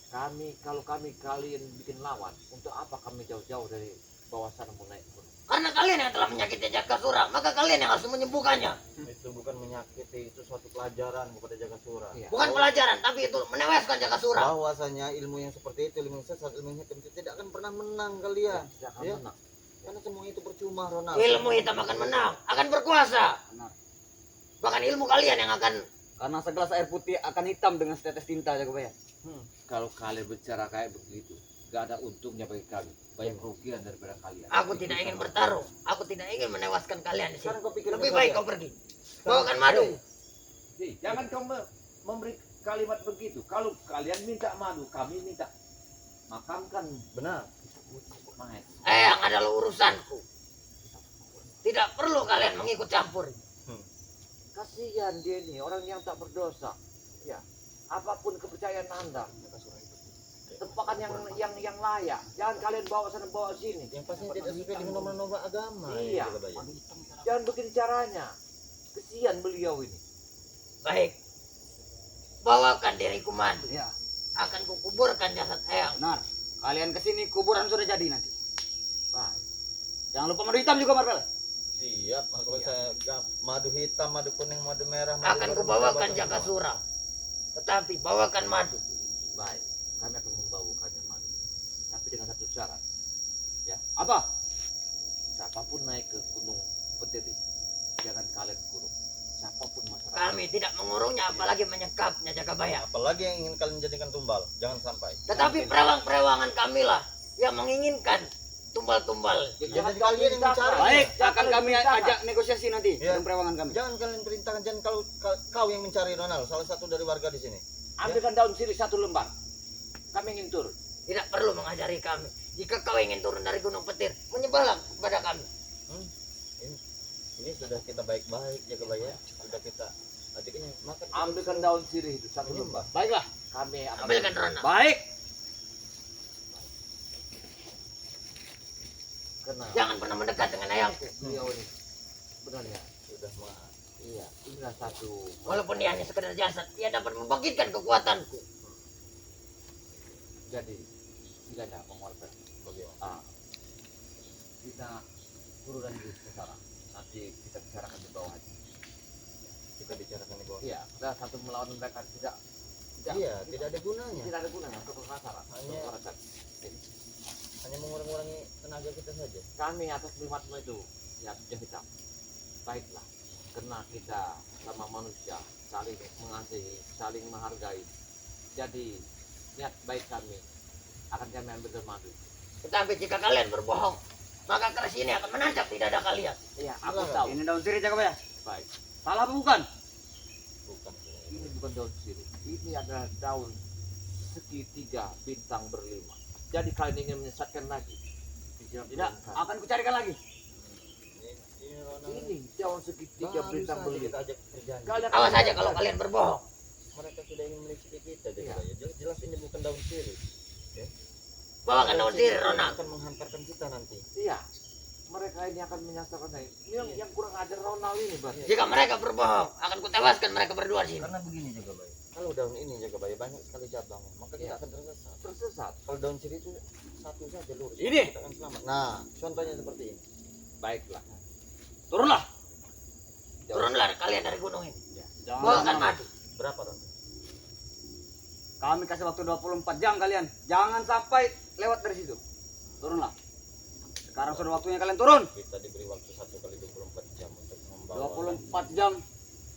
Kalau kami kalian bikin lawan, untuk apa kami jauh-jauh dari bawah sana mau naik gunung? Karena kalian yang telah menyakiti Jakasura, maka kalian yang harus menyembuhkannya. Itu bukan menyakiti, itu suatu pelajaran kepada Jakasura. Iya. Bukan pelajaran, tapi itu menewaskan Jakasura. Bahwasanya ilmu yang seperti itu, ilmu yang sesat, ilmu yang hitam itu tidak akan pernah menang kalian. Tidak akan Ya. menang. Karena semua itu percuma, Ronald. Ilmu hitam akan menang, akan berkuasa. Benar. Bahkan ilmu kalian yang akan Karena segelas air putih akan hitam dengan setetes tinta Jagabaya. Kalau kalian bicara kayak begitu, gak ada untungnya bagi kami. Banyak kerugian daripada kalian. Aku tidak ingin bertarung. Aku tidak ingin menewaskan kalian di sini. Sekarang kau pikir Lebih baik kau pergi. Bawakan madu. Hei, jangan kau memberi kalimat begitu. Kalau kalian minta madu, kami minta makamkan. Benar. Mahes. Yang adalah urusanku. Tidak perlu kalian mengikut campur. Kasihan dia ini, orang yang tak berdosa. Ya, apapun kepercayaan Anda, tempakan yang layak. Jangan kalian bawa sana bawa sini. Yang pastinya tidak sesuai dengan norma-norma agama. Iya. Jakabaya. Jangan bikin caranya. Kesian beliau ini. Baik. Bawakan diriku madu. Ya, Akan kukuburkan jasad Eyang. benar. Kalian kesini kuburan sudah jadi nanti. Baik. Jangan lupa madu hitam juga Marvel. Siap, aku saya madu hitam, madu kuning, madu merah. Akan kubawakan Jakasura. Tetapi bawakan madu. Baik. Kami akan membawakannya madu. Tapi dengan satu syarat. Apa? Siapapun naik ke Gunung Petiri, jangan kalian kurung. Siapapun masyarakat. Kami tidak mengurungnya apalagi menyekapnya Jakabaya. Apalagi yang ingin kalian jadikan tumbal, jangan sampai. Tetapi perewang-perewangan kamilah yang menginginkan tumbal-tumbal. Jangan kalian yang mencari. Baik, akan kami ajak negosiasi nanti Ya. dengan perewangan kami. Jangan kalian perintahkan, jangan kau yang mencari Ronald, salah satu dari warga di sini. Ambilkan daun sirih 1 lembar. Kami ingin turun. Tidak perlu mengajari kami. Jika kau ingin turun dari Gunung Petir, menyembahlah kepada kami. Ini sudah kita baik-baik, Jakabaya. Sudah kita adiknya makan. Ambilkan daun sirih itu 1 lembar. Baiklah. Kami akan Ambilkan Ronald. Baik. Karena Jangan pernah mendekat dengan ayangku. beliau ini benar ya. Sudah mah. Iya, inilah satu. Walaupun dia hanya sekedar jasad, dia dapat membangkitkan kekuatanku. Jadi tidak ada penguatan. Bagaimana? Kita turunan dulu ke sana. Nanti kita bicarakan di bawah aja. Kita bicarakan di bawah. Iya, kita satu melawan mereka tidak Iya, tidak ada gunanya. tidak ada gunanya untuk masyarakat. Hanya- Masyarakat. Hanya mengurangi tenaga kita saja. Kami atas kalimatmu itu ya sudah hitam. Baiklah, karena kita sama manusia saling mengasihi, saling menghargai. Jadi niat baik kami akan kami ambil dari madu. Tetapi jika kalian berbohong, maka keris ini akan menancap di dada kalian. Iya, aku Benar. tahu. Ini daun sirih Jagabaya. Baik. Salah apa bukan? Bukan. Ini bukan daun sirih. Ini adalah daun segitiga bintang berlima. Jadi kalian ingin menyesatkan lagi? Tidak, akan kucarikan lagi. Ini Ronald. Ini daun segitiga Baru bintang saja berlima. kita ajak perjanjian. Kalian Awas saja kalau kalian berbohong. Mereka sudah ingin meliciki kita, Iya. Jakabaya. Jelas ini bukan daun sirih. Bawakan daun sirih, Ronald. Akan menghantarkan kita nanti. Iya. Mereka ini akan menyasarkan saya. Ini yang kurang ada Ronald ini, Bang. Jika mereka berbohong, akan kutewaskan mereka berdua di sini. Karena begini Jakabaya. Kalau daun ini Jakabaya banyak sekali cabang, maka kita Iya. akan tersesat. Tersesat. Kalau daun sirih itu satu saja lurus. Ini. Kita akan selamat. Nah, contohnya seperti ini. Baiklah. Turunlah. Turunlah kalian dari gunung ini. Jangan Bawakan lama. madu. Berapa Ron? Kami kasih waktu 24 jam kalian. Jangan sampai lewat dari situ. Turunlah. Sekarang sudah waktunya kalian turun. Kita diberi waktu 1 kali 24 jam untuk membawa. 24 jam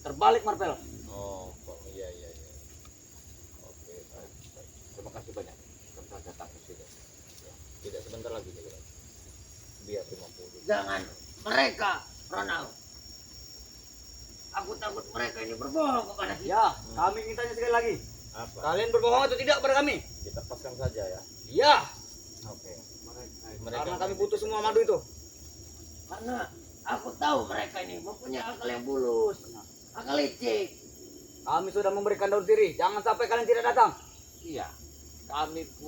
terbalik Marvel. Oh, iya. Oke, baik. Terima kasih banyak. Telah datang ke sini. Ya, tidak sebentar lagi Jakabaya. Biar 50. Jangan mereka, Ronald. Aku takut mereka ini berbohong kepada kita. Ya, kami ingin tanya sekali lagi. Apa? Kalian berbohong atau tidak kepada kami? Kita paskan saja ya. Iya, Oke. Mereka karena kami butuh semua madu itu. Karena aku tahu mereka ini mempunyai akal yang bulus, akal licik. Kami sudah memberikan daun sirih. Jangan sampai kalian tidak datang. Iya.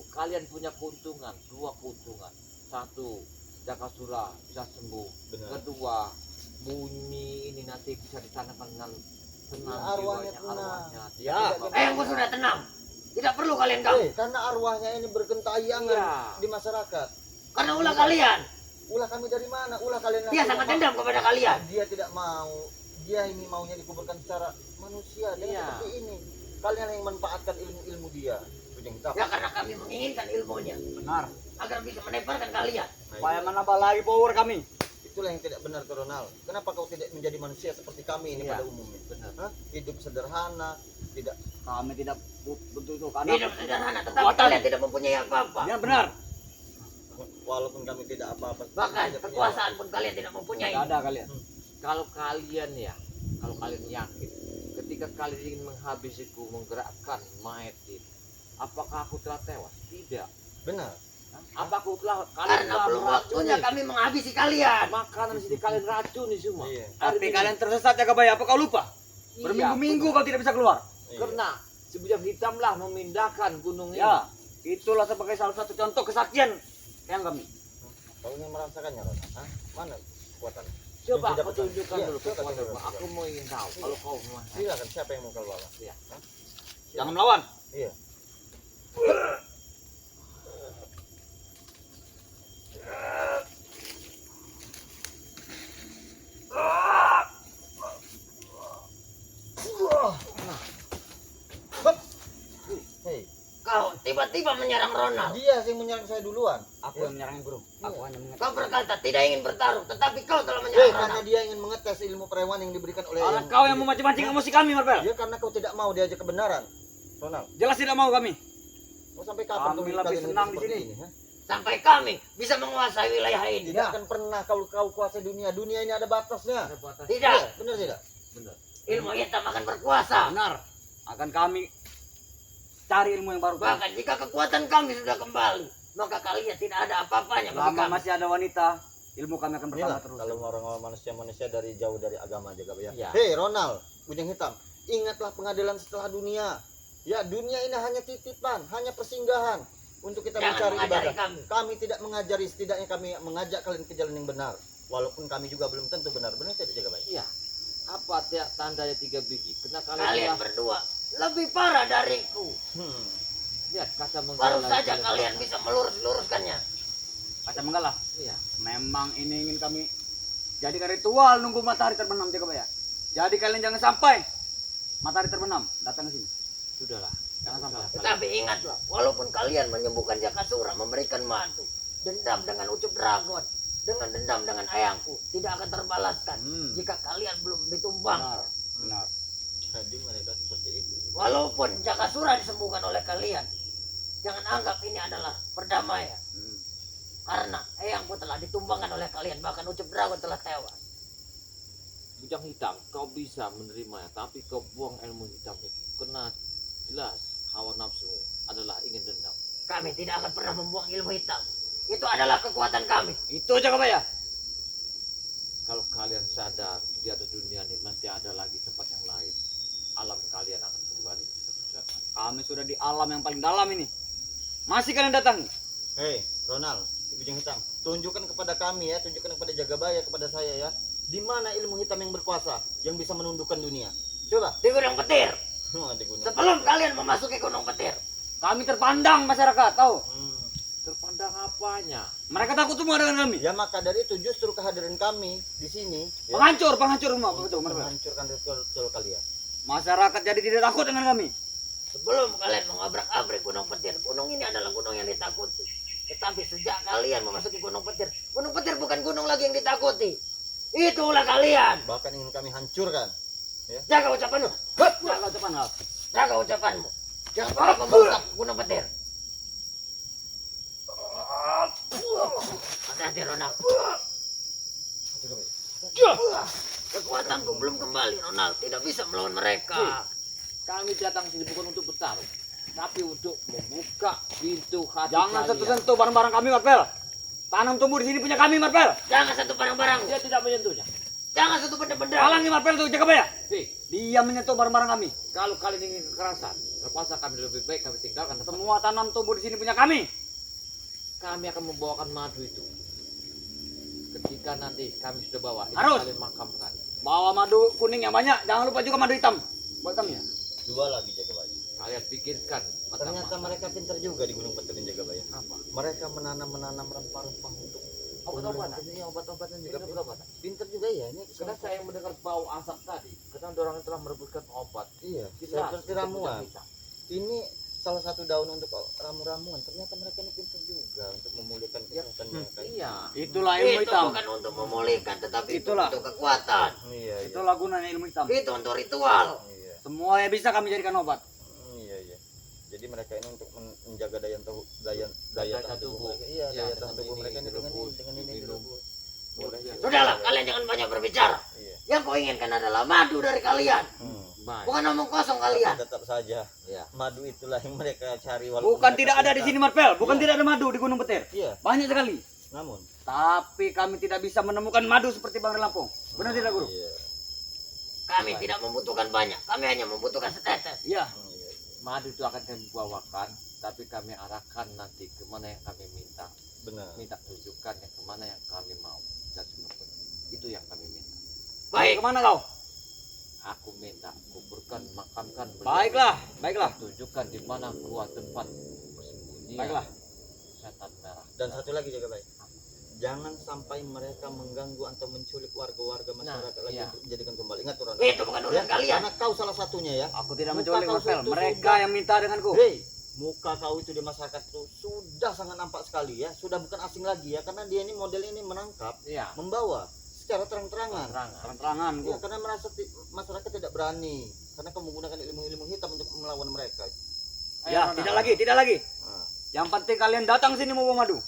Kalian punya keuntungan, 2 keuntungan. 1, Jakasura bisa sembuh. Benar. Kedua, bumi ini nanti bisa ditanakan dengan tenang Ya, arwahnya jiwanya, tenang. arwahnya. Ya. Tidak Aku sudah tenang. Tidak perlu kalian ganggu. Karena arwahnya ini bergentayangan Iya. di masyarakat. Karena ulah kalian. Ulah kami dari mana? Ulah kalian Dia sangat dendam kepada kalian. Dia tidak mau. Dia ini maunya dikuburkan secara manusia. Dia Iya. seperti ini. Kalian yang manfaatkan ilmu-ilmu dia. Bujang hitam. Ya karena kami menginginkan ilmunya Benar. agar bisa menebarkan kalian. Supaya menambah lagi power kami. Itulah yang tidak benar, Ronald. Kenapa kau tidak menjadi manusia seperti kami ini Iya. pada umumnya? Benar. Hah? Hidup sederhana, tidak. Kami tidak butuh itu karena Hidup sederhana, tetapi kalian tidak mempunyai apa-apa. ya benar. Walaupun kami tidak apa-apa. Bahkan tidak punya kekuasaan pun kalian tidak mempunyai. Tidak ada kalian. Kalau kalian ya, kalau kalian yakin, ketika kalian ingin menghabisiku, menggerakkan mayat itu, apakah aku telah tewas? Tidak. Benar. Apa aku telah Karena telah belum waktunya meracuni kami menghabisi kalian. makanan sini kalian racuni semua. Iya. Tapi kalian tersesat ya Kabaya, apa kau lupa? Iya, Berminggu-minggu benar. kau tidak bisa keluar. Iya. Karena si bujang hitamlah memindahkan gunung ini. Ya, itulah sebagai salah satu contoh kesaktian yang kami. Kau ingin merasakannya, Ronald? Hah? Mana kekuatan? Coba Tidak kau pesan. tunjukkan Iya, dulu coba kekuatan. tunjukkan. Aku mau ingin tahu kalau kau mau. Silakan, siapa yang mau kau bawa? Iya. Hah? Jangan melawan. Iya. Hei, Kau tiba-tiba menyerang Ronald. dia yang menyerang saya duluan. Aku yang menyerangnya, Guru. Aku hanya mengetes. Kau berkata tidak ingin bertarung, tetapi kau telah Hei, menyerang karena Ronald. dia ingin mengetes ilmu perewan yang diberikan oleh Orang kau yang memancing-mancing emosi kami, Marvel. Dia karena kau tidak mau diajak kebenaran. Ronald, Jelas tidak mau kami. mau sampai kapan Kami kau lebih kalian senang hidup di seperti sini. ini, ha? Sampai kami bisa menguasai wilayah ini. Tidak akan pernah kau kuasai dunia. Dunia ini ada batasnya. Ada batas. Tidak, Iya, benar tidak? Benar. ilmu hitam akan berkuasa. Benar. Akan kami cari ilmu yang baru. Bahkan jika kekuatan kami sudah kembali, maka kalian tidak ada apa-apanya bagi Selama kami. masih ada wanita, ilmu kami akan bertambah Inilah terus. kalau orang-orang manusia dari jauh dari agama aja ya. Iya. Hei Ronald, bujang hitam, ingatlah pengadilan setelah dunia. Ya, dunia ini hanya titipan, hanya persinggahan untuk kita Jangan mencari mengajari ibadah. kami. Kami tidak mengajari, setidaknya kami mengajak kalian ke jalan yang benar. Walaupun kami juga belum tentu benar. Benar tidak jaga baik? Iya. Apa tandanya 3 biji? Karena kalian Kalian telah berdua lebih parah dariku. lihat kaca Baru menggala saja di kalian belakang. bisa melurus-luruskannya. Kaca menggala. Iya. Memang ini ingin kami jadikan ritual nunggu matahari terbenam, Jaga Baya. Jadi kalian jangan sampai matahari terbenam datang ke sini. Sudahlah. Jangan sampai. Tetapi ingatlah, walaupun kalian menyembuhkan Jakasura, memberikan madu, dendam dengan ucup dragon, dengan dendam dengan ayangku, tidak akan terbalaskan jika kalian belum ditumbang. Benar. Benar. Jadi mereka seperti itu. Walaupun Jakasura disembuhkan oleh kalian, jangan anggap ini adalah perdamaian. Karena ayangku telah ditumbangkan oleh kalian, bahkan ucup dragon telah tewas. Bujang hitam, kau bisa menerimanya, tapi kau buang ilmu hitam itu. Karena jelas hawa nafsu adalah ingin dendam. Kami tidak akan pernah membuang ilmu hitam. Itu adalah kekuatan kami. Itu Jaga Baya. Kalau kalian sadar di atas dunia ini masih ada lagi tempat yang lain, alam kalian akan kembali satu-satu. Kami sudah di alam yang paling dalam ini. Masih kalian datang? Hei Ronald, bujang hitam, tunjukkan kepada kami ya, tunjukkan kepada Jagabaya, kepada saya ya, di mana ilmu hitam yang berkuasa yang bisa menundukkan dunia. Coba. Di Gunung Petir. Di gunung. Sebelum kalian memasuki Gunung Petir, Kami terpandang masyarakat, tahu? Terpandang apanya? Mereka takut semua dengan kami. Ya maka dari itu justru kehadiran kami di sini ya, Penghancur rumah, betul, Marvel. menghancurkan ritual kalian. Masyarakat jadi tidak takut dengan kami. sebelum kalian mengobrak-abrik Gunung Petir, gunung ini adalah gunung yang ditakuti. Tetapi sejak kalian memasuki Gunung Petir bukan gunung lagi yang ditakuti. Itulah kalian. Bahkan ingin kami hancurkan. Jaga ucapanmu. Jaga depan, Hal. Jaga ucapanmu. Jangan pernah membuka Gunung Petir. Hati-hati Ronald. Kekuatanku belum kembali Ronald. Tidak bisa melawan mereka. Kami datang sini bukan untuk bertarung, tapi untuk membuka pintu hati Jangan kalian. sentuh-sentuh barang-barang kami, Marvel. Tanam tumbuh di sini punya kami, Marvel. Jangan sentuh barang-barang. Dia tidak menyentuhnya. Jangan sentuh benda-benda. Halangi Marvel tuh, Jaga Baya. Hei, Dia menyentuh barang-barang kami. kalau kalian ingin kekerasan, terpaksa kami lebih baik kami tinggalkan tempat. Semua tanam tumbuh di sini punya kami. Kami akan membawakan madu itu. Ketika nanti kami sudah bawa, itu Harus. kalian makamkan. Bawa madu kuning yang banyak. Jangan lupa juga madu hitam buat kami ya. 2 lagi Jagabaya. Kalian pikirkan Ternyata mereka pintar juga di Gunung Petir dan Jagabaya. Apa? Mereka menanam rempah-rempah untuk Obat-obatan. Ini obat-obatan juga Ini obat-obatan. pintar juga ya ini. Karena saya mendengar bau asap tadi, karena orang telah merebuskan obat. Iya, Kita seperti untuk ramuan. kita. Ini salah satu daun untuk ramu-ramuan. Ternyata mereka ini pintar juga untuk memulihkan kesehatan mereka. Iya. Itulah ilmu Itu hitam. bukan untuk memulihkan, tetapi itu Itulah. untuk kekuatan. Iya, iya. Itulah gunanya ilmu hitam. Itu untuk ritual. Iya. Semua yang bisa kami jadikan obat. Iya, iya. Jadi mereka ini untuk menjaga daya tahan tubuh mereka. Iya, Ya, daya tahan dengan tubuh ini mereka ini direbus, dengan ini diminum. direbus. Boleh. Sudahlah, kalian jangan banyak berbicara. Iya. Yang kau inginkan adalah madu dari kalian. Baik. Bukan omong kosong Tapi kalian. tetap saja Iya. madu itulah yang mereka cari walaupun Bukan mereka tidak ada di susah. sini Marvel. Bukan Iya. tidak ada madu di Gunung Petir. Iya, Banyak sekali. namun Tapi kami tidak bisa menemukan madu seperti Bang Lampung. Benar tidak Guru? Iya. Kami tidak membutuhkan banyak. Kami hanya membutuhkan setetes. Iya. Iya. Madu itu akan kami bawakan, tapi kami arahkan nanti kemana yang kami minta. Benar. Minta tunjukkan yang kemana yang kami mau. Dan semuanya. Itu yang kami minta. Baik. Kemana kau? Aku minta kuburkan, makamkan. beliau. Baiklah, baiklah. Tunjukkan di mana gua tempat bersembunyi. Baiklah. Setan merah. Dan satu lagi jaga baik. Jangan sampai mereka mengganggu atau menculik warga-warga masyarakat lagi iya. untuk dijadikan kembali. Ingat Turan. Itu bukan urusan kalian. Karena kau salah satunya ya. Aku tidak Muka menculik kau Marvel. itu Mereka sudah- yang minta denganku. Hei, muka kau itu di masyarakat itu sudah sangat nampak sekali ya. Sudah bukan asing lagi ya. Karena dia ini model ini menangkap, Iya. membawa secara terang-terangan. Terangan. Terang-teranganku. Ya, karena merasa masyarakat tidak berani. Karena kau menggunakan ilmu-ilmu hitam untuk melawan mereka. Ya, tidak lagi, tidak lagi. Nah, Yang penting kalian datang sini mau bawa madu.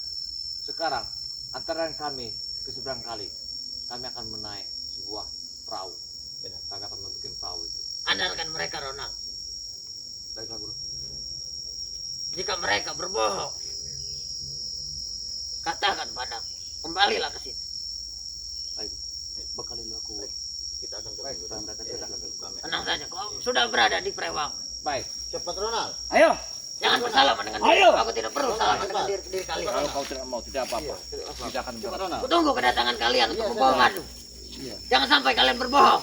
Sekarang antara kami ke seberang kali, kami akan menaik sebuah perahu. Benar. Kami akan membuat perahu itu. Andalkan mereka, Ronald. Baiklah Guru. Jika mereka berbohong, katakan padaku. Kembalilah ke sini. Bekalin aku. kita akan Baik, ketemu. kita akan ketemu. Kami. Tenang saja, kau sudah berada di Prewang. Baik. Cepat Ronald. Ayo. Jangan bersalaman dengan Ayo. diri. Aku tidak perlu salaman dengan diri kalian. Kalau kau tidak mau, tidak apa-apa. Iya. Kita akan Cepat Ronald. Kutunggu kedatangan kalian untuk Iya, membawa saya tahu. madu. Jangan sampai kalian berbohong.